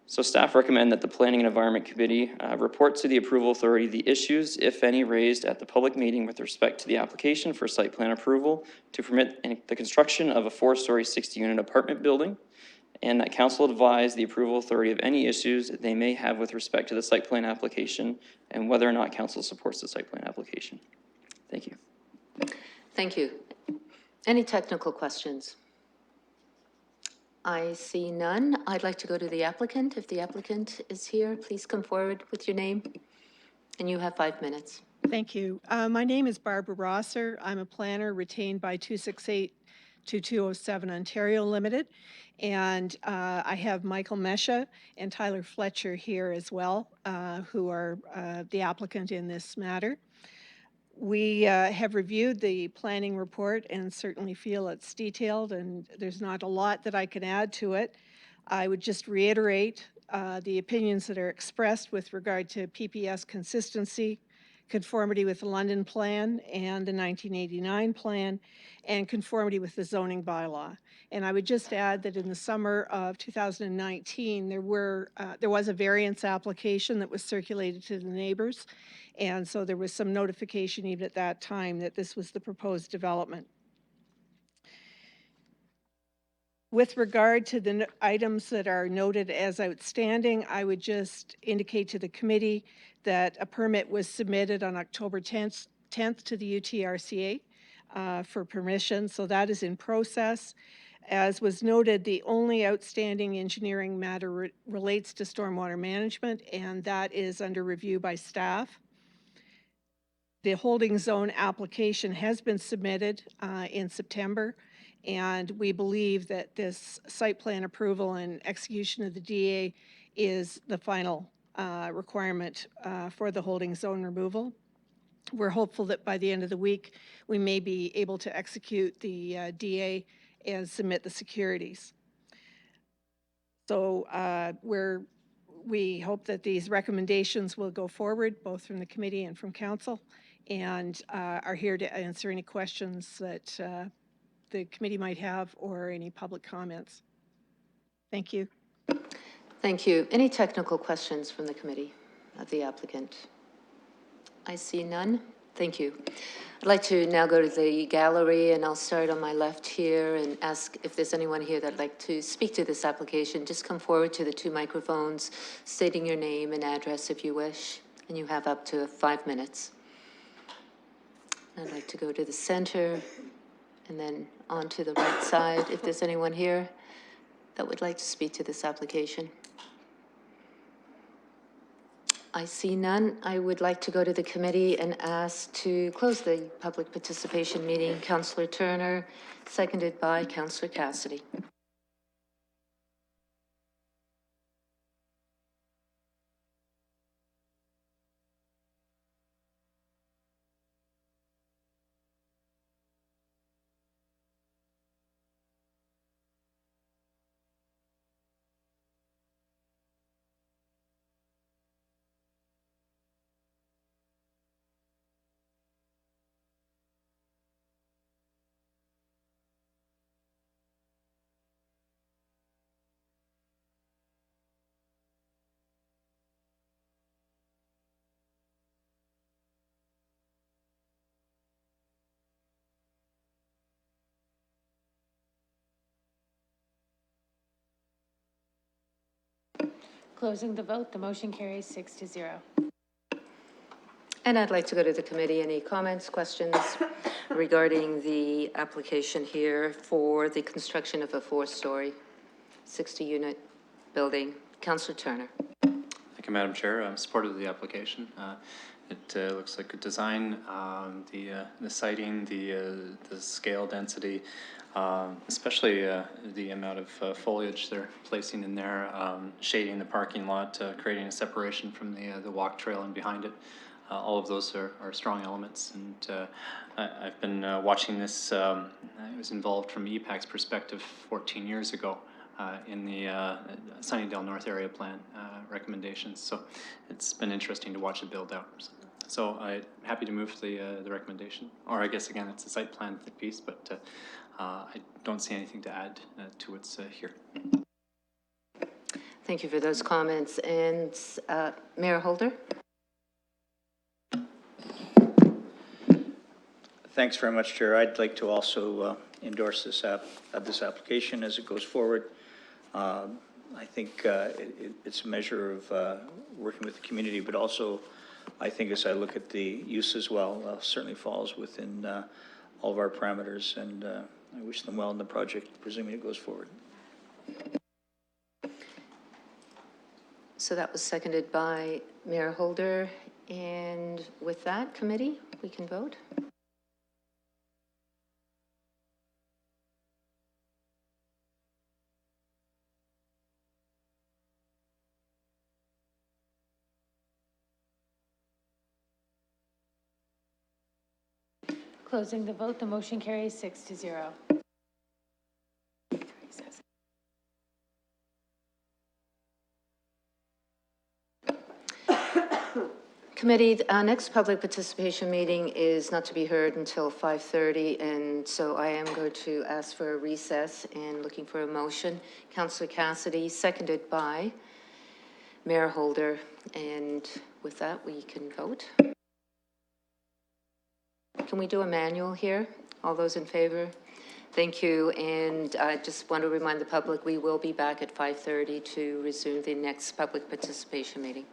Speaker 14: So staff recommend that the Planning and Environment Committee report to the Approval Authority the issues, if any, raised at the public meeting with respect to the application for site plan approval to permit the construction of a 4-story 60-unit apartment building, and that council advise the Approval Authority of any issues they may have with respect to the site plan application and whether or not council supports the site plan application. Thank you.
Speaker 1: Thank you. Any technical questions? I see none. I'd like to go to the applicant. If the applicant is here, please come forward with your name. And you have 5 minutes.
Speaker 15: Thank you. My name is Barbara Rosser. I'm a planner retained by 268 2207 Ontario Limited. And I have Michael Mesha and Tyler Fletcher here as well, who are the applicant in this matter. We have reviewed the planning report and certainly feel it's detailed, and there's not a lot that I can add to it. I would just reiterate the opinions that are expressed with regard to PPS consistency, conformity with the London Plan and the 1989 Plan, and conformity with the zoning bylaw. And I would just add that in the summer of 2019, there was a variance application that was circulated to the neighbors, and so there was some notification even at that time that this was the proposed development. With regard to the items that are noted as outstanding, I would just indicate to the committee that a permit was submitted on October 10th to the UTRCA for permission, so that is in process. As was noted, the only outstanding engineering matter relates to stormwater management, and that is under review by staff. The holding zone application has been submitted in September, and we believe that this site plan approval and execution of the DA is the final requirement for the holding zone removal. We're hopeful that by the end of the week, we may be able to execute the DA and submit the securities. So we hope that these recommendations will go forward, both from the committee and from council, and are here to answer any questions that the committee might have or any public comments. Thank you.
Speaker 1: Thank you. Any technical questions from the committee of the applicant? I see none. Thank you. I'd like to now go to the gallery, and I'll start on my left here and ask if there's anyone here that'd like to speak to this application. Just come forward to the 2 microphones, stating your name and address if you wish, and you have up to 5 minutes. I'd like to go to the center and then on to the right side, if there's anyone here that would like to speak to this application. I see none. I would like to go to the committee and ask to close the public participation meeting. Councillor Turner, seconded by Councillor Cassidy.
Speaker 3: Closing the vote, the motion carries 6-0.
Speaker 1: And I'd like to go to the committee. Any comments, questions regarding the application here for the construction of a 4-story, 60-unit building? Councillor Turner.
Speaker 5: Thank you, Madam Chair. I'm supportive of the application. It looks like good design, the siting, the scale density, especially the amount of foliage they're placing in there, shading the parking lot, creating a separation from the walk trail and behind it. All of those are strong elements, and I've been watching this. I was involved from EPAC's perspective 14 years ago in the Sunnydale North Area Plan recommendations. So it's been interesting to watch it build out. So I'm happy to move the recommendation, or I guess again it's a site plan piece, but I don't see anything to add to what's here.
Speaker 1: Thank you for those comments. And Mayor Holder?
Speaker 16: Thanks very much, Chair. I'd like to also endorse this application as it goes forward. I think it's a measure of working with the community, but also I think as I look at the use as well, certainly falls within all of our parameters, and I wish them well in the project, presuming it goes forward.
Speaker 1: So that was seconded by Mayor Holder. And with that, committee, we can vote.
Speaker 3: Closing the vote, the motion carries 6-0.
Speaker 1: Committee, our next public participation meeting is not to be heard until 5:30, and so I am going to ask for a recess and looking for a motion. Councillor Cassidy, seconded by Mayor Holder, and with that, we can vote. Can we do a manual here? All those in favor? Thank you, and I just want to remind the public, we will be back at 5:30 to resume the next public participation meeting.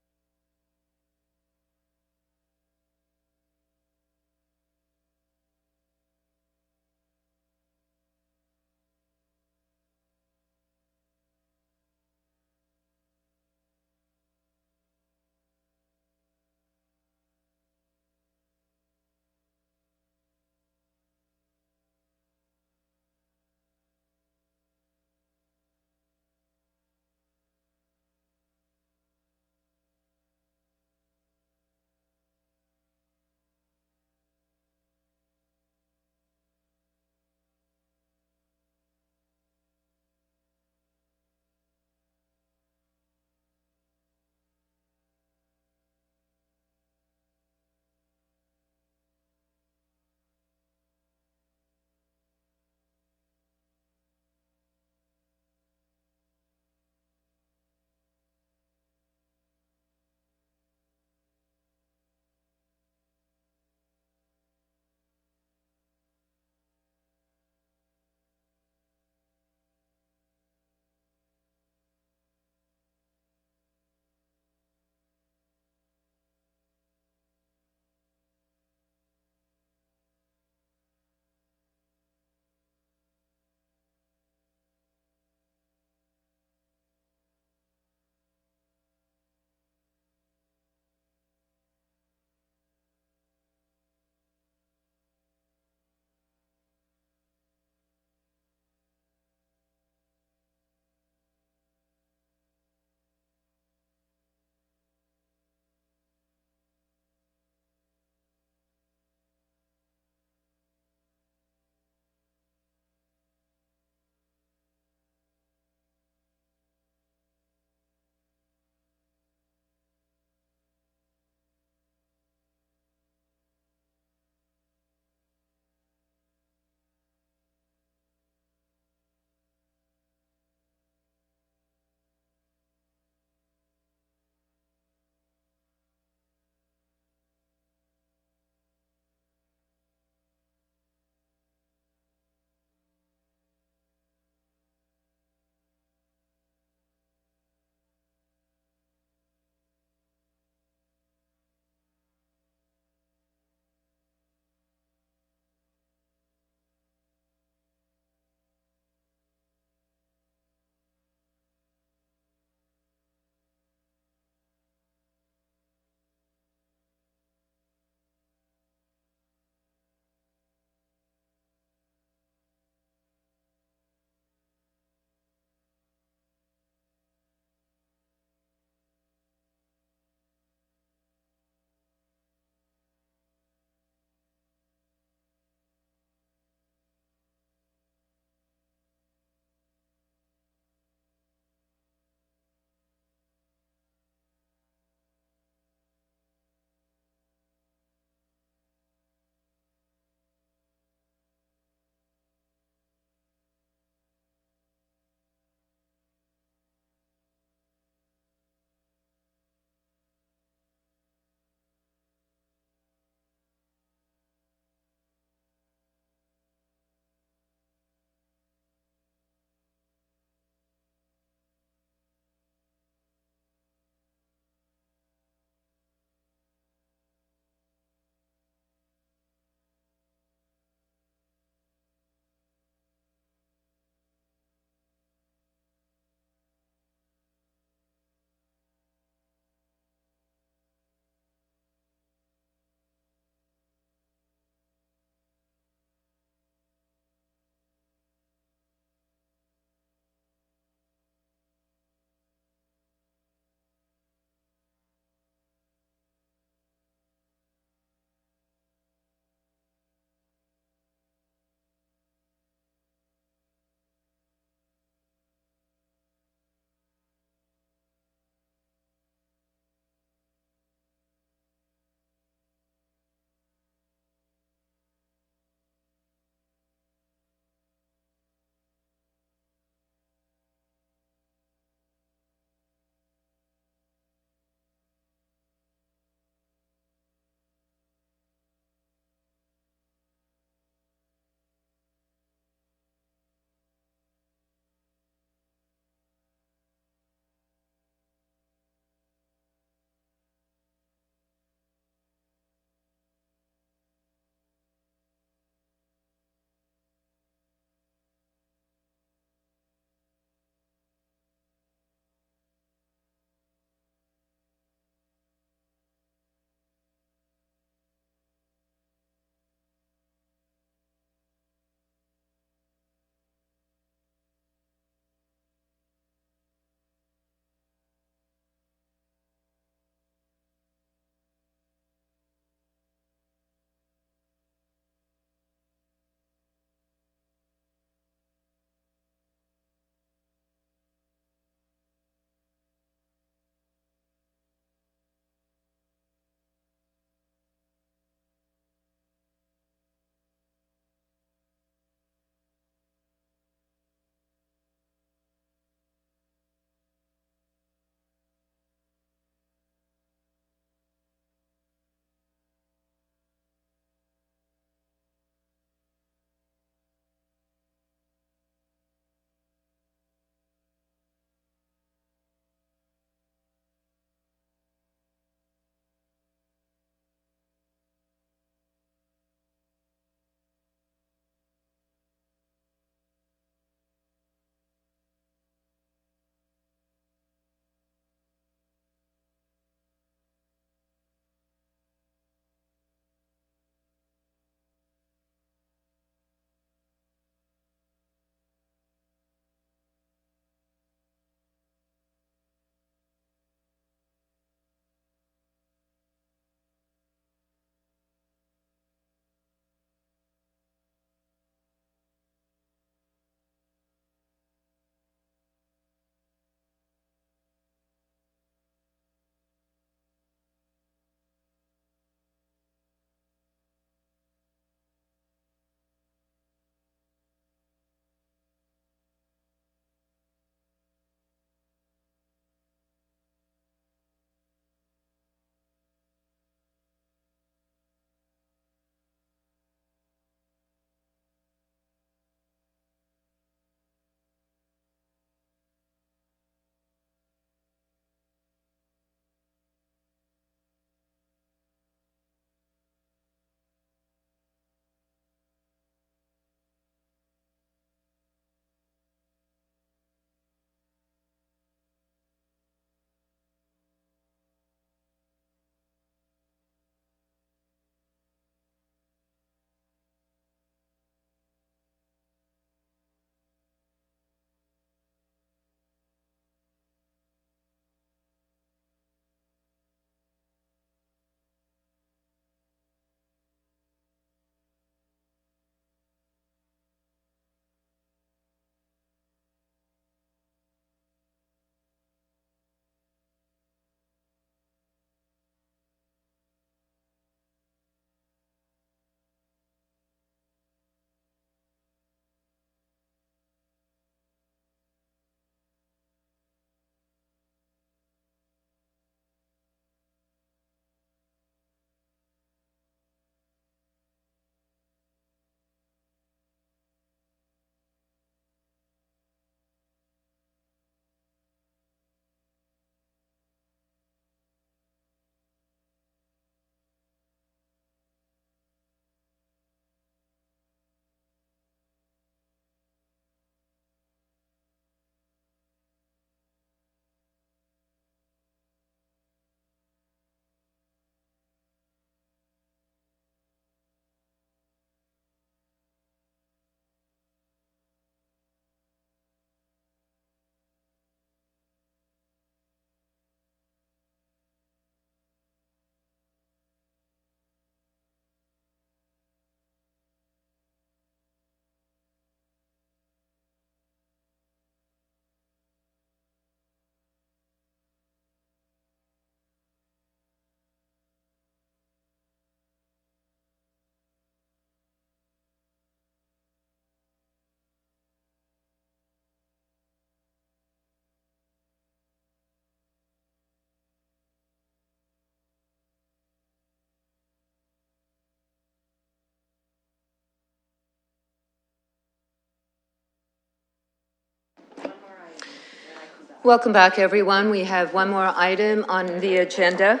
Speaker 1: Welcome back, everyone. We have one more item on the agenda,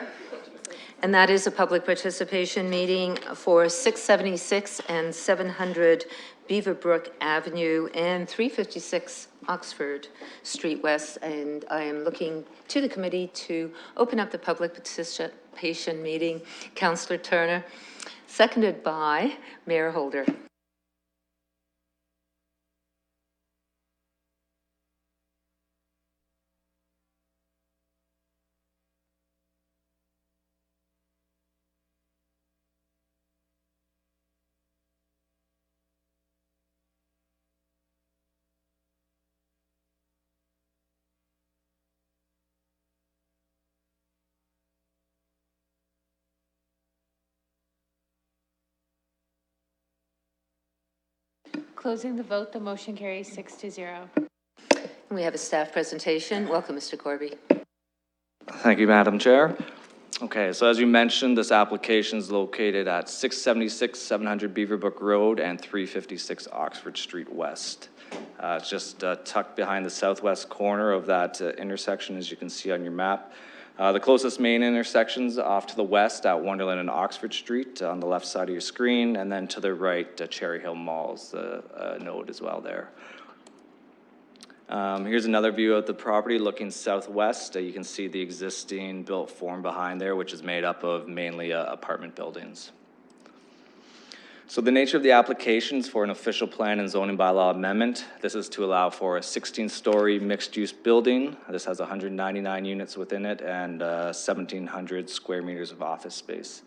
Speaker 1: and that is a public participation meeting for 676 and 700 Beaverbrook Avenue and 356 Oxford Street West. And I am looking to the committee to open up the public participation meeting. Councillor Turner, seconded by Mayor Holder.
Speaker 3: Closing the vote, the motion carries 6-0.
Speaker 1: We have a staff presentation. Welcome, Mr. Corby.
Speaker 8: Thank you, Madam Chair. Okay, so as you mentioned, this application is located at 676 700 Beaverbrook Road and 356 Oxford Street West. It's just tucked behind the southwest corner of that intersection, as you can see on your map. The closest main intersections off to the west at Wonderland and Oxford Street on the left side of your screen, and then to the right, Cherry Hill Mall's node as well there. Here's another view of the property looking southwest. You can see the existing built form behind there, which is made up of mainly apartment buildings. So the nature of the application is for an official plan and zoning bylaw amendment. This is to allow for a 16-story mixed-use building. This has 199 units within it and 1,700 square meters of office space.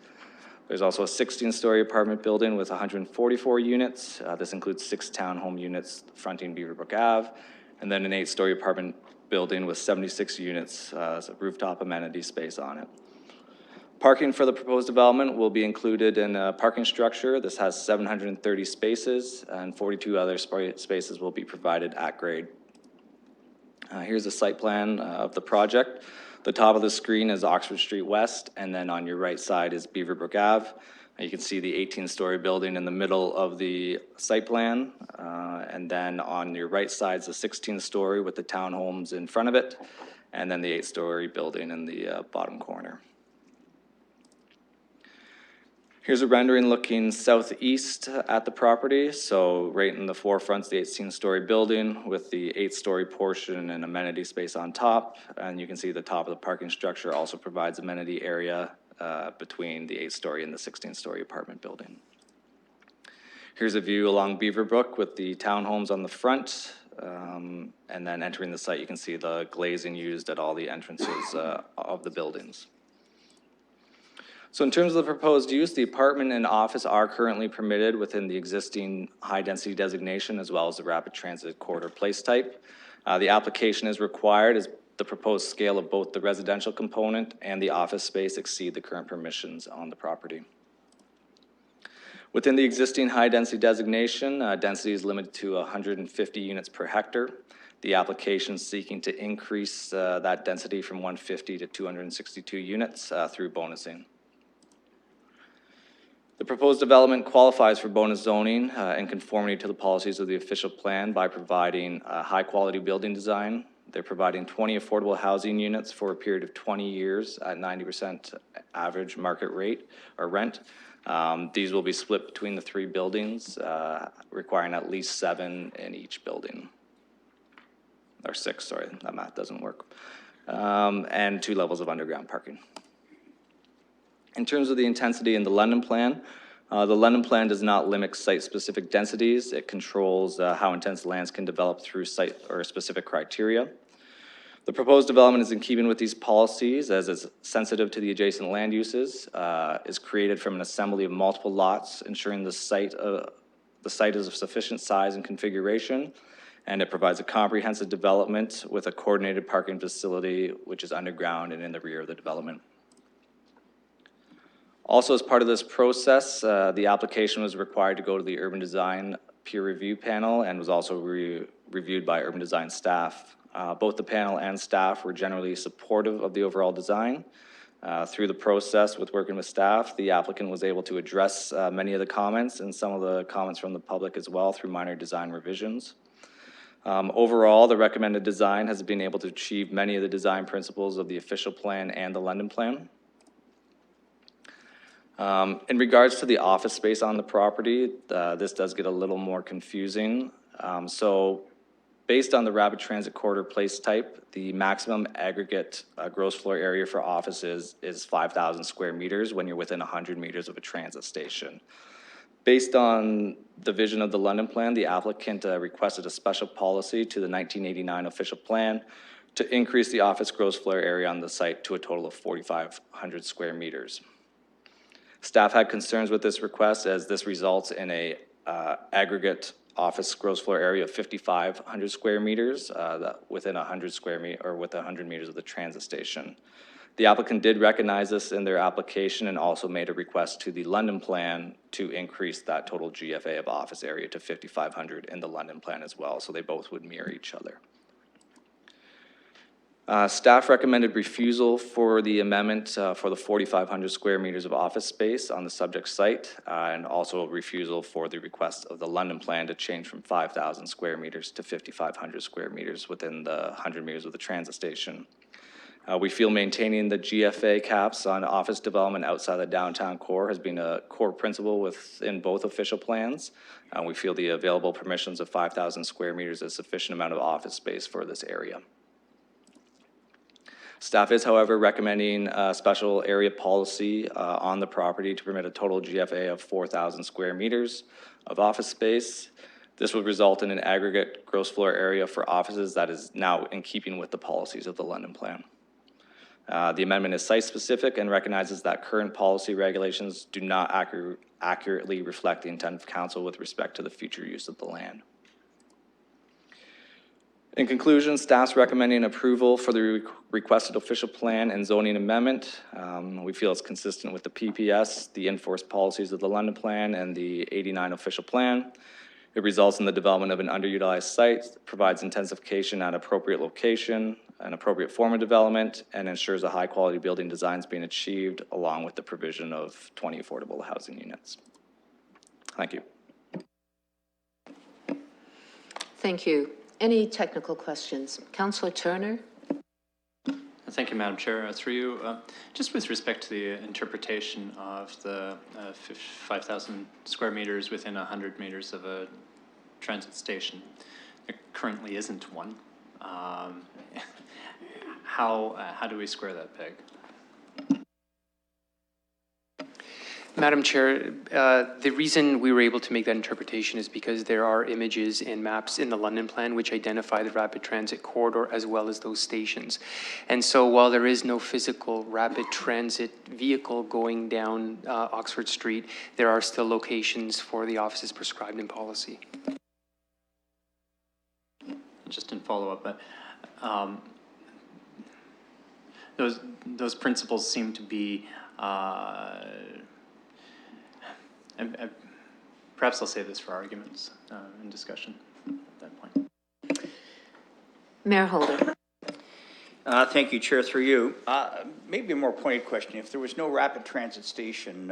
Speaker 8: There's also a 16-story apartment building with 144 units. This includes 6 townhome units fronting Beaverbrook Ave, and then an 8-story apartment building with 76 units, so rooftop amenity space on it. Parking for the proposed development will be included in a parking structure. This has 730 spaces, and 42 other spaces will be provided at grade. Here's a site plan of the project. The top of the screen is Oxford Street West, and then on your right side is Beaverbrook Ave. You can see the 18-story building in the middle of the site plan, and then on your right side is a 16-story with the townhomes in front of it, and then the 8-story building in the bottom corner. Here's a rendering looking southeast at the property. So right in the forefront's the 18-story building with the 8-story portion and amenity space on top. And you can see the top of the parking structure also provides amenity area between the 8-story and the 16-story apartment building. Here's a view along Beaverbrook with the townhomes on the front. And then entering the site, you can see the glazing used at all the entrances of the buildings. So in terms of the proposed use, the apartment and office are currently permitted within the existing high-density designation as well as the rapid transit corridor place type. The application is required as the proposed scale of both the residential component and the office space exceed the current permissions on the property. Within the existing high-density designation, density is limited to 150 units per hectare. The application is seeking to increase that density from 150 to 262 units through bonusing. The proposed development qualifies for bonus zoning in conformity to the policies of the official plan by providing a high-quality building design. They're providing 20 affordable housing units for a period of 20 years at 90% average market rate or rent. These will be split between the 3 buildings, requiring at least 7 in each building. Or 6, sorry, that math doesn't work. And 2 levels of underground parking. In terms of the intensity in the London Plan, the London Plan does not limit site-specific densities. It controls how intense lands can develop through site or specific criteria. The proposed development is in keeping with these policies as is sensitive to the adjacent land uses, is created from an assembly of multiple lots, ensuring the site is of sufficient size and configuration, and it provides a comprehensive development with a coordinated parking facility which is underground and in the rear of the development. Also, as part of this process, the application was required to go to the urban design peer review panel and was also reviewed by urban design staff. Both the panel and staff were generally supportive of the overall design. Through the process with working with staff, the applicant was able to address many of the comments and some of the comments from the public as well through minor design revisions. Overall, the recommended design has been able to achieve many of the design principles of the official plan and the London plan. In regards to the office space on the property, this does get a little more confusing. So based on the rapid transit corridor place type, the maximum aggregate gross floor area for offices is 5,000 square meters when you're within 100 meters of a transit station. Based on the vision of the London plan, the applicant requested a special policy to the 1989 official plan to increase the office gross floor area on the site to a total of 4,500 square meters. Staff had concerns with this request as this results in a aggregate office gross floor area of 5,500 square meters within 100 square meter or within 100 meters of the transit station. The applicant did recognize this in their application and also made a request to the London plan to increase that total GFA of office area to 5,500 in the London plan as well, so they both would mirror each other. Staff recommended refusal for the amendment for the 4,500 square meters of office space on the subject site, and also refusal for the request of the London plan to change from 5,000 square meters to 5,500 square meters within the 100 meters of the transit station. We feel maintaining the GFA caps on office development outside the downtown core has been a core principle within both official plans. We feel the available permissions of 5,000 square meters is sufficient amount of office space for this area. Staff is, however, recommending a special area policy on the property to permit a total GFA of 4,000 square meters of office space. This would result in an aggregate gross floor area for offices that is now in keeping with the policies of the London plan. The amendment is site-specific and recognizes that current policy regulations do not accurately reflect the intent of council with respect to the future use of the land. In conclusion, staff's recommending approval for the requested official plan and zoning amendment. We feel it's consistent with the PPS, the enforced policies of the London plan, and the 89 official plan. It results in the development of an underutilized site, provides intensification at appropriate location, an appropriate form of development, and ensures a high-quality building design is being achieved along with the provision of 20 affordable housing units. Thank you.
Speaker 1: Thank you. Any technical questions? Councillor Turner?
Speaker 5: Thank you, Madam Chair. Through you, just with respect to the interpretation of the 5,000 square meters within 100 meters of a transit station, there currently isn't one. How do we square that peg?
Speaker 12: Madam Chair, the reason we were able to make that interpretation is because there are images and maps in the London plan which identify the rapid transit corridor as well as those stations. And so while there is no physical rapid transit vehicle going down Oxford Street, there are still locations for the offices prescribed in policy.
Speaker 5: Just in follow-up, but those principles seem to be perhaps I'll say this for arguments and discussion at that point.
Speaker 1: Mayor Holder.
Speaker 16: Thank you, Chair, through you. Maybe a more pointed question. If there was no rapid transit station,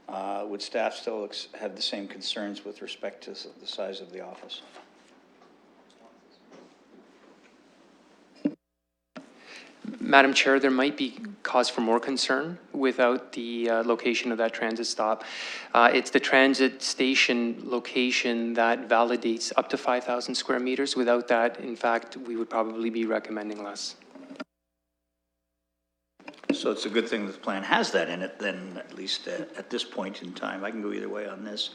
Speaker 16: would staff still have the same concerns with respect to the size of the office?
Speaker 12: Madam Chair, there might be cause for more concern without the location of that transit stop. It's the transit station location that validates up to 5,000 square meters. Without that, in fact, we would probably be recommending less.
Speaker 16: So it's a good thing that the plan has that in it, then, at least at this point in time. I can go either way on this.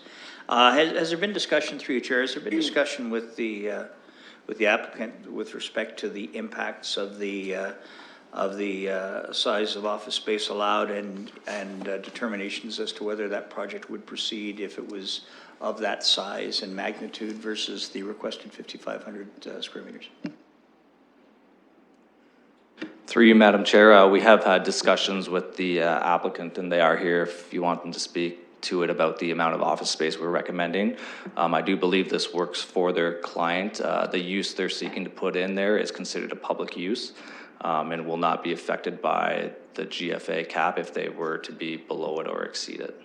Speaker 16: Has there been discussion through your chair? Has there been discussion with the applicant with respect to the impacts of the size of office space allowed and determinations as to whether that project would proceed if it was of that size and magnitude versus the requested 5,500 square meters?
Speaker 8: Through you, Madam Chair, we have had discussions with the applicant, and they are here if you want them to speak to it about the amount of office space we're recommending. I do believe this works for their client. The use they're seeking to put in there is considered a public use and will not be affected by the GFA cap if they were to be below it or exceed it.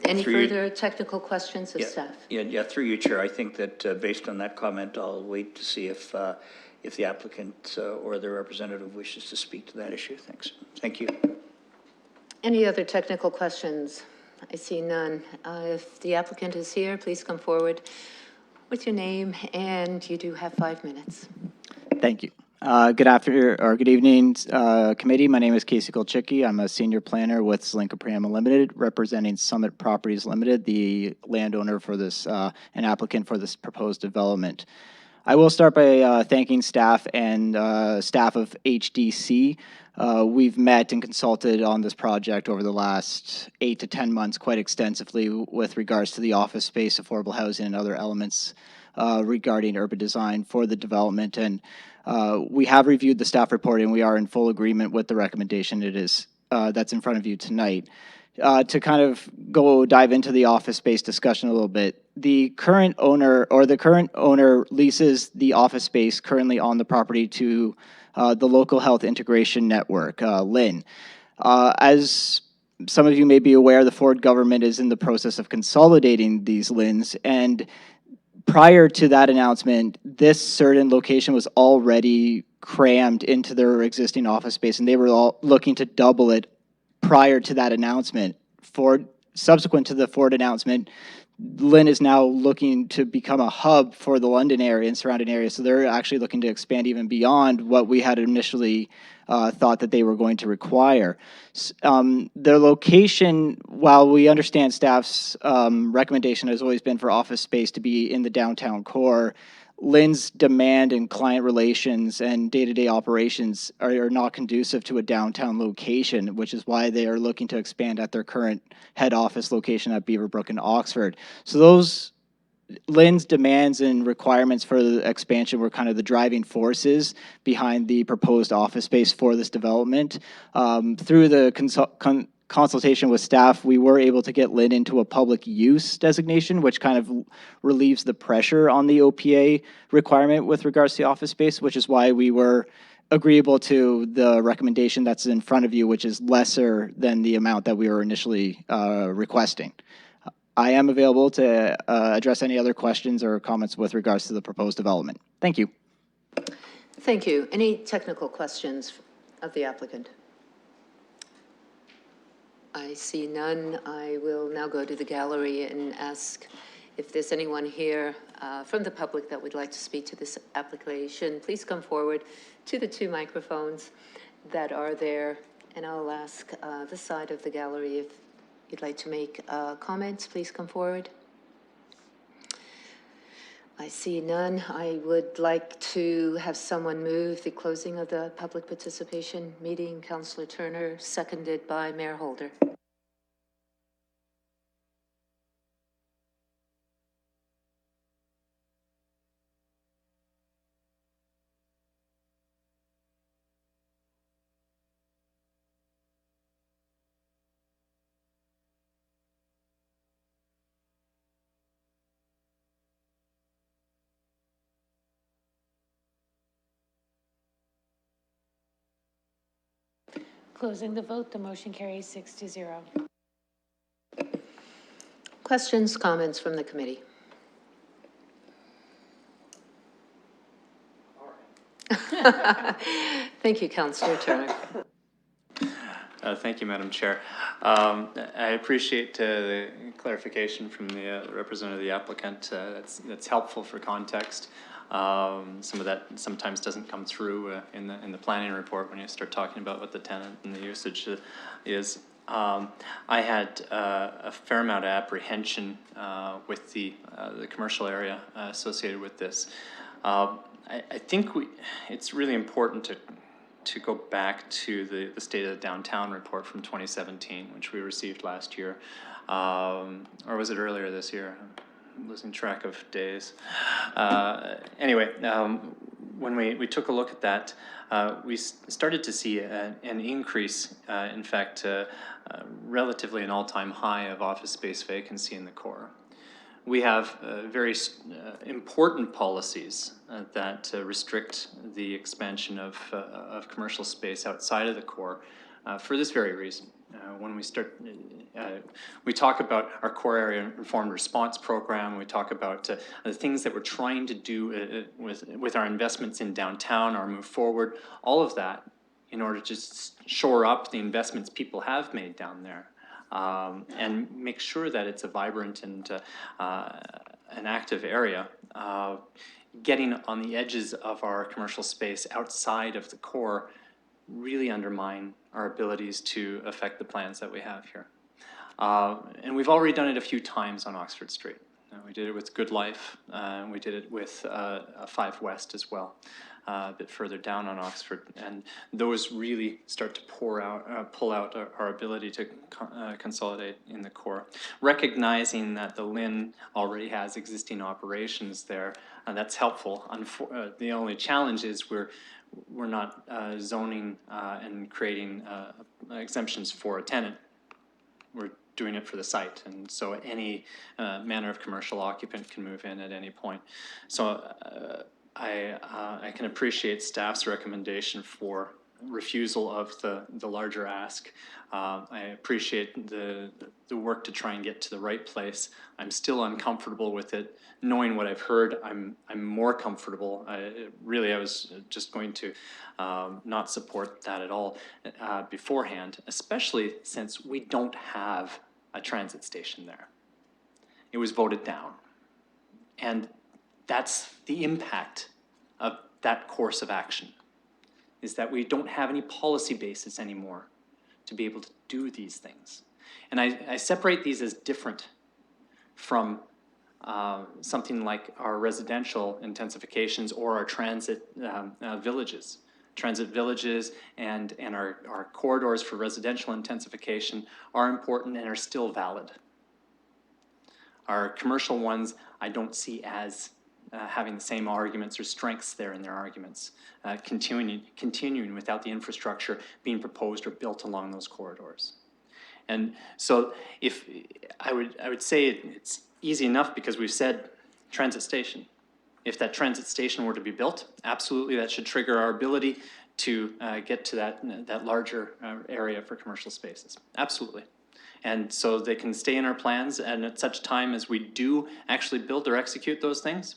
Speaker 1: Any
Speaker 16: Through you-
Speaker 1: further technical questions of staff?
Speaker 16: Yeah, through you, Chair, I think that based on that comment, I'll wait to see if the applicant or their representative wishes to speak to that issue. Thanks. Thank you.
Speaker 1: Any other technical questions? I see none. If the applicant is here, please come forward with your name, and you do have 5 minutes.
Speaker 17: Thank you. Good afternoon, or good evening, committee. My name is Casey Golchicki. I'm a senior planner with Zelenka Priama Limited, representing Summit Properties Limited, the landowner for this, and applicant for this proposed development. I will start by thanking staff and staff of HDC. We've met and consulted on this project over the last 8 to 10 months quite extensively with regards to the office space, affordable housing, and other elements regarding urban design for the development. And we have reviewed the staff report, and we are in full agreement with the recommendation it is that's in front of you tonight. To kind of dive into the office space discussion a little bit, the current owner leases the office space currently on the property to the Local Health Integration Network, LHIN. As some of you may be aware, the Ford government is in the process of consolidating these LHINs, and prior to that announcement, this certain location was already crammed into their existing office space, and they were all looking to double it prior to that announcement. Subsequent to the Ford announcement, LHIN is now looking to become a hub for the London area and surrounding areas, so they're actually looking to expand even beyond what we had initially thought that they were going to require. Their location, while we understand staff's recommendation has always been for office space to be in the downtown core, LHIN's demand and client relations and day-to-day operations are not conducive to a downtown location, which is why they are looking to expand at their current head office location at Beaverbrook and Oxford. So those LHIN's demands and requirements for the expansion were kind of the driving forces behind the proposed office space for this development. Through the consultation with staff, we were able to get LHIN into a public use designation, which kind of relieves the pressure on the OPA requirement with regards to the office space, which is why we were agreeable to the recommendation that's in front of you, which is lesser than the amount that we were initially requesting. I am available to address any other questions or comments with regards to the proposed development. Thank you.
Speaker 1: Thank you. Any technical questions of the applicant? I see none. I will now go to the gallery and ask if there's anyone here from the public that would like to speak to this application. Please come forward to the 2 microphones that are there, and I'll ask this side of the gallery if you'd like to make comments. Please come forward. I see none. I would like to have someone move the closing of the public participation meeting. Councillor Turner, seconded by Mayor Holder.
Speaker 3: Closing the vote, the motion carries 6-0.
Speaker 1: Questions, comments from the committee? Thank you, Councillor Turner.
Speaker 5: Thank you, Madam Chair. I appreciate the clarification from the representative of the applicant. That's helpful for context. Some of that sometimes doesn't come through in the planning report when you start talking about what the tenant and the usage is. I had a fair amount of apprehension with the commercial area associated with this. I think it's really important to go back to the State of the Downtown report from 2017, which we received last year, or was it earlier this year? I'm losing track of days. Anyway, when we took a look at that, we started to see an increase, in fact, relatively an all-time high of office space vacancy in the core. We have very important policies that restrict the expansion of commercial space outside of the core for this very reason. When we start we talk about our core area informed response program. We talk about the things that we're trying to do with our investments in downtown, our move forward, all of that in order to shore up the investments people have made down there. And make sure that it's a vibrant and an active area. Getting on the edges of our commercial space outside of the core really undermine our abilities to affect the plans that we have here. And we've already done it a few times on Oxford Street. We did it with Good Life, and we did it with 5 West as well, a bit further down on Oxford. And those really start to pull out our ability to consolidate in the core. Recognizing that the LIN already has existing operations there, that's helpful. The only challenge is we're not zoning and creating exemptions for a tenant. We're doing it for the site, and so any manner of commercial occupant can move in at any point. So I can appreciate staff's recommendation for refusal of the larger ask. I appreciate the work to try and get to the right place. I'm still uncomfortable with it. Knowing what I've heard, I'm more comfortable. I was just going to not support that at all beforehand, especially since we don't have a transit station there. It was voted down. And that's the impact of that course of action, is that we don't have any policy basis anymore to be able to do these things. And I separate these as different from something like our residential intensifications or our transit villages. Transit villages and our corridors for residential intensification are important and are still valid. Our commercial ones, I don't see as having the same arguments or strengths there in their arguments, continuing without the infrastructure being proposed or built along those corridors. And so if I would say it's easy enough because we've said transit station. If that transit station were to be built, absolutely that should trigger our ability to get to that larger area for commercial spaces. Absolutely. And so they can stay in our plans, and at such time as we do actually build or execute those things,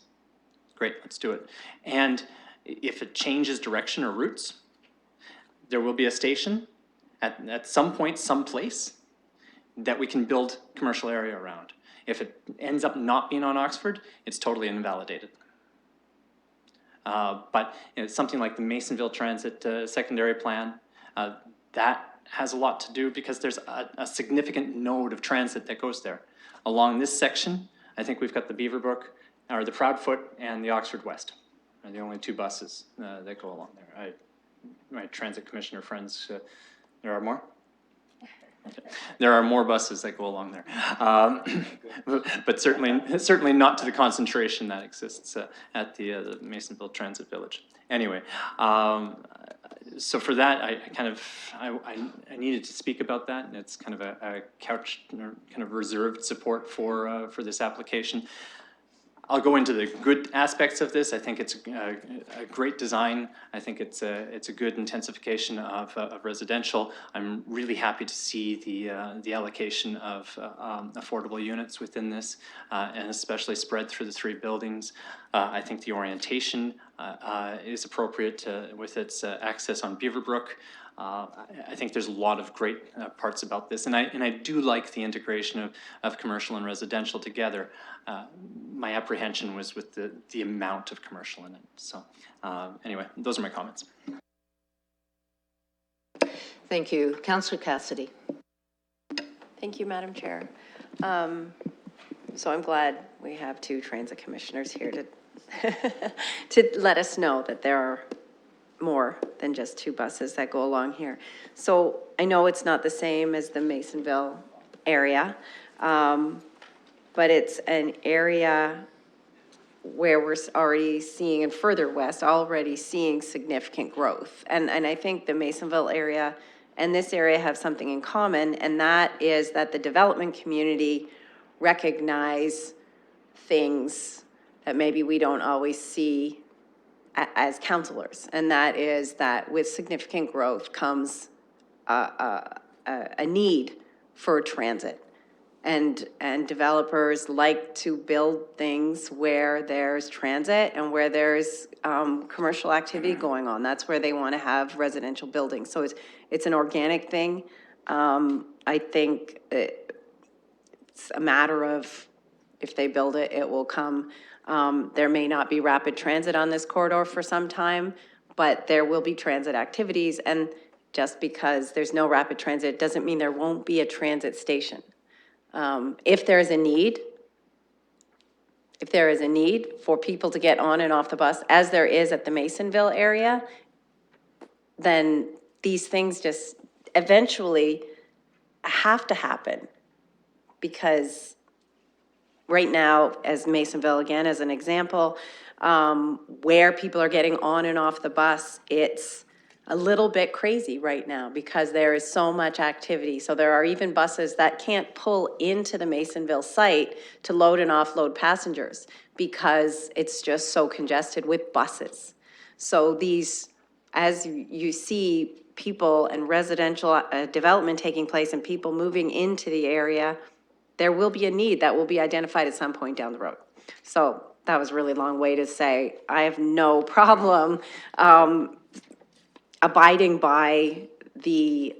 Speaker 5: great, let's do it. And if it changes direction or routes, there will be a station at some point, someplace, that we can build commercial area around. If it ends up not being on Oxford, it's totally invalidated. But something like the Masonville Transit Secondary Plan, that has a lot to do because there's a significant node of transit that goes there. Along this section, I think we've got the Beaverbrook, or the Proudfoot, and the Oxford West are the only 2 buses that go along there. My transit commissioner friends, there are more? Okay. There are more buses that go along there, but certainly not to the concentration that exists at the Masonville Transit Village. Anyway, so for that, I needed to speak about that, and it's kind of a couch, kind of reserved support for this application. I'll go into the good aspects of this. I think it's a great design. I think it's a good intensification of residential. I'm really happy to see the allocation of affordable units within this, and especially spread through the 3 buildings. I think the orientation is appropriate with its access on Beaverbrook. I think there's a lot of great parts about this, and I do like the integration of commercial and residential together. My apprehension was with the amount of commercial in it. So anyway, those are my comments.
Speaker 1: Thank you. Councillor Cassidy.
Speaker 18: Thank you, Madam Chair. So I'm glad we have 2 transit commissioners here to to let us know that there are more than just 2 buses that go along here. So I know it's not the same as the Masonville area, but it's an area where we're already seeing, and further west, already seeing significant growth. And I think the Masonville area and this area have something in common, and that is that the development community recognize things that maybe we don't always see as councilors, and that is that with significant growth comes a need for transit. And developers like to build things where there's transit and where there's commercial activity going on. That's where they want to have residential buildings. So it's an organic thing. I think it's a matter of if they build it, it will come. There may not be rapid transit on this corridor for some time, but there will be transit activities. And just because there's no rapid transit doesn't mean there won't be a transit station. If there is a need for people to get on and off the bus, as there is at the Masonville area, then these things just eventually have to happen. Because right now, as Masonville, again, as an example, where people are getting on and off the bus, it's a little bit crazy right now because there is so much activity. So there are even buses that can't pull into the Masonville site to load and offload passengers because it's just so congested with buses. So these, as you see people and residential development taking place and people moving into the area, there will be a need that will be identified at some point down the road. So that was a really long way to say, I have no problem abiding by the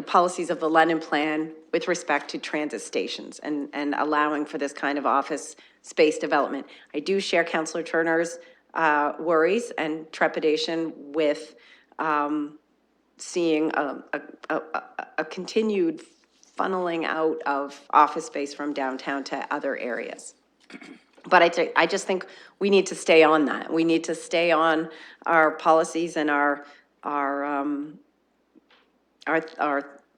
Speaker 18: policies of the London Plan with respect to transit stations and allowing for this kind of office space development. I do share Councillor Turner's worries and trepidation with seeing a continued funneling out of office space from downtown to other areas. But I just think we need to stay on that. We need to stay on our policies and our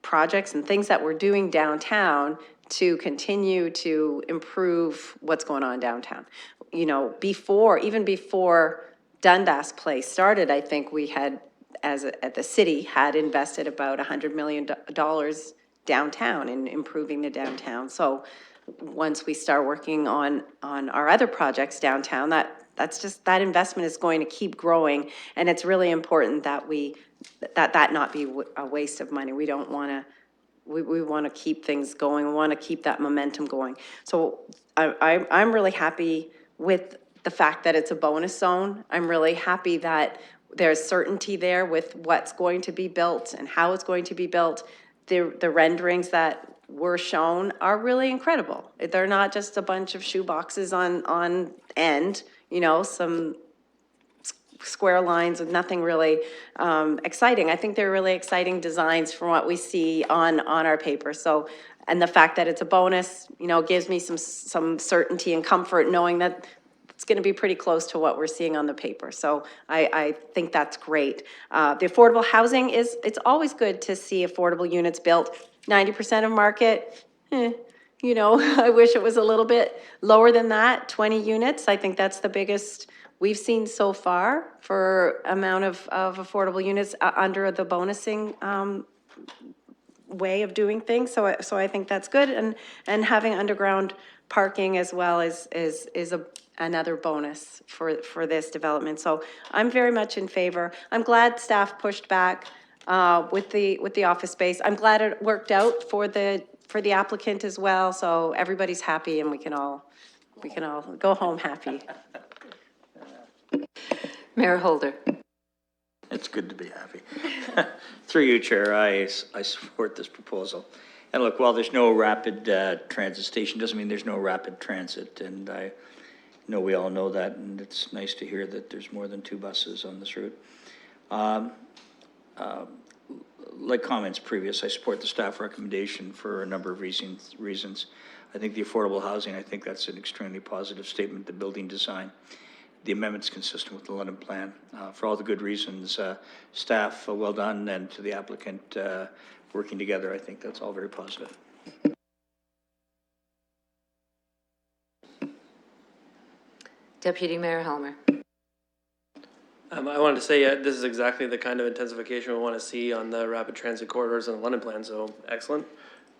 Speaker 18: projects and things that we're doing downtown to continue to improve what's going on downtown. You know, even before Dundas Place started, I think we had, at the city, had invested about $100 million downtown in improving the downtown. So once we start working on our other projects downtown, that investment is going to keep growing, and it's really important that that not be a waste of money. We don't want to. We want to keep things going. We want to keep that momentum going. So I'm really happy with the fact that it's a bonus zone. I'm really happy that there's certainty there with what's going to be built and how it's going to be built. The renderings that were shown are really incredible. They're not just a bunch of shoe boxes on end, you know, some square lines with nothing really exciting. I think they're really exciting designs from what we see on our paper. So, and the fact that it's a bonus, you know, gives me some certainty and comfort knowing that it's going to be pretty close to what we're seeing on the paper. So I think that's great. The affordable housing it's always good to see affordable units built. 90% of market, you know, I wish it was a little bit lower than that, 20 units. I think that's the biggest we've seen so far for amount of affordable units under the bonusing way of doing things. So I think that's good. And having underground parking as well is another bonus for this development. So I'm very much in favor. I'm glad staff pushed back with the office space. I'm glad it worked out for the applicant as well. So everybody's happy and we can all go home happy.
Speaker 1: Mayor Holder.
Speaker 16: It's good to be happy. Through you, Chair, I support this proposal. And look, while there's no rapid transit station, doesn't mean there's no rapid transit. And I know we all know that, and it's nice to hear that there's more than 2 buses on this route. Like comments previous, I support the staff recommendation for a number of reasons. I think the affordable housing, I think that's an extremely positive statement, the building design. The amendment's consistent with the London Plan. For all the good reasons, staff, well done, and to the applicant, working together, I think that's all very positive.
Speaker 1: Deputy Mayor Helmer.
Speaker 7: I wanted to say, this is exactly the kind of intensification we want to see on the rapid transit corridors in the London Plan, so excellent.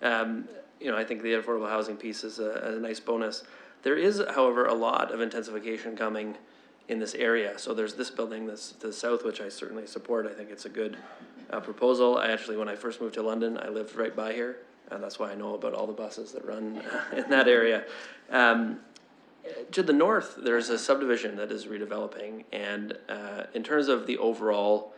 Speaker 7: You know, I think the affordable housing piece is a nice bonus. There is, however, a lot of intensification coming in this area. So there's this building that's to the south, which I certainly support. I think it's a good proposal. I actually, when I first moved to London, I lived right by here, and that's why I know about all the buses that run in that area. To the north, there's a subdivision that is redeveloping, and in terms of the overall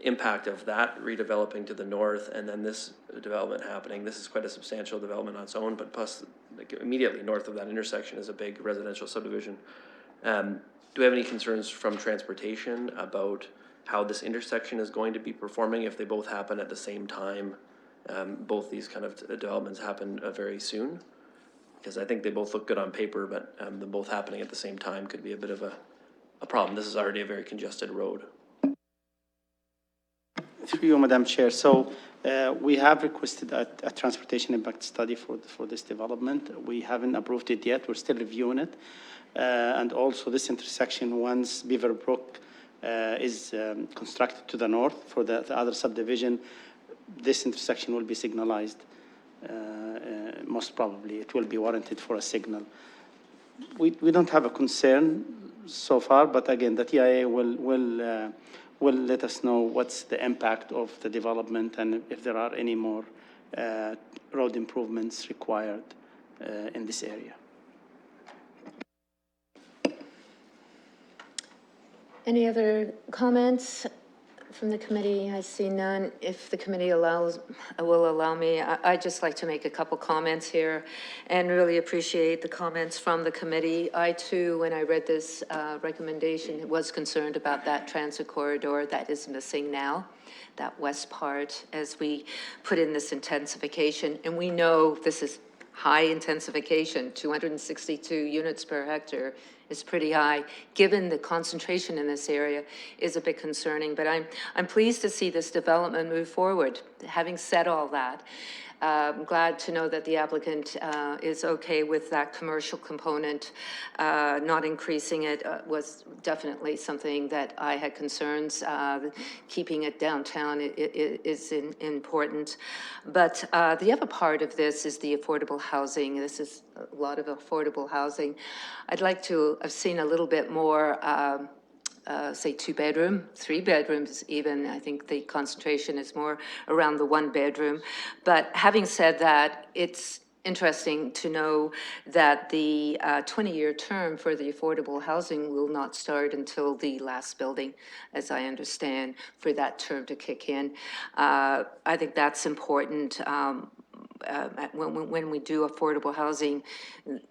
Speaker 7: impact of that redeveloping to the north, and then this development happening, this is quite a substantial development on its own, but plus like, immediately north of that intersection is a big residential subdivision. Do we have any concerns from transportation about how this intersection is going to be performing if they both happen at the same time? Both these kind of developments happen very soon, because I think they both look good on paper, but them both happening at the same time could be a bit of a problem. This is already a very congested road.
Speaker 19: Through you, Madam Chair. So we have requested a transportation impact study for this development. We haven't approved it yet. We're still reviewing it. And also this intersection, once Beaver Brook is constructed to the north for the other subdivision, this intersection will be signalized. Most probably it will be warranted for a signal. We don't have a concern so far, but again, the TIA will let us know what's the impact of the development and if there are any more road improvements required in this area.
Speaker 1: Any other comments from the committee? I see none. If the committee will allow me, I'd just like to make a couple comments here and really appreciate the comments from the committee. I too, when I read this recommendation, was concerned about that transit corridor that is missing now, that west part, as we put in this intensification. And we know this is high intensification, 262 units per hectare is pretty high. Given the concentration in this area is a bit concerning, but I'm pleased to see this development move forward. Having said all that, I'm glad to know that the applicant is okay with that commercial component. Not increasing it was definitely something that I had concerns. Keeping it downtown is important. But the other part of this is the affordable housing. This is a lot of affordable housing. I'd like to have seen a little bit more say 2-bedroom, 3 bedrooms even. I think the concentration is more around the 1 bedroom. But having said that, it's interesting to know that the 20-year term for the affordable housing will not start until the last building, as I understand, for that term to kick in. I think that's important. When we do affordable housing,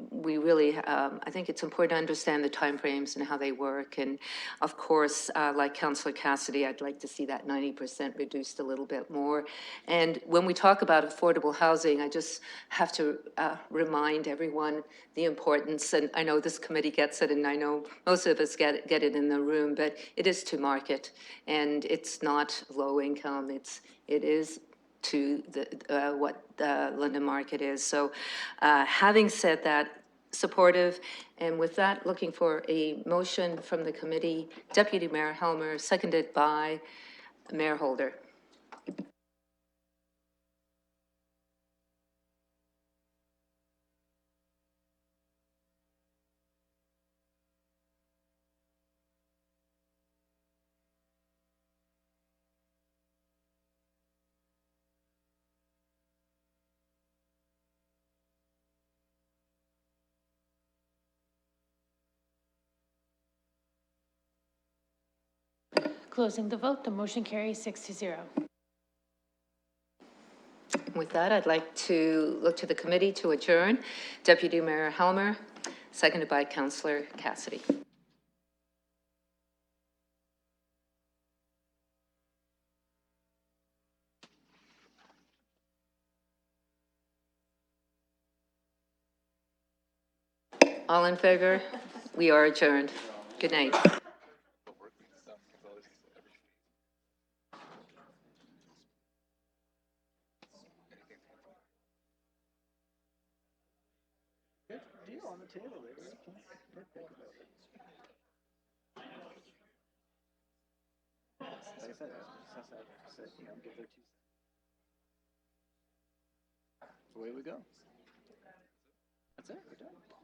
Speaker 1: we really, I think it's important to understand the timeframes and how they work. And of course, like Councillor Cassidy, I'd like to see that 90% reduced a little bit more. And when we talk about affordable housing, I just have to remind everyone the importance, and I know this committee gets it, and I know most of us get it in the room, but it is to market, and it's not low income. It is to what the London market is. So having said that, supportive, and with that, looking for a motion from the committee. Deputy Mayor Helmer, seconded by Mayor Holder.
Speaker 3: Closing the vote, the motion carries 6-0.
Speaker 1: With that, I'd like to look to the committee to adjourn. Deputy Mayor Helmer, seconded by Councillor Cassidy. All in favor? We are adjourned. Good night.
Speaker 19: On the table there. Like I said, give their 2 cents. Away we go. That's it. We're done.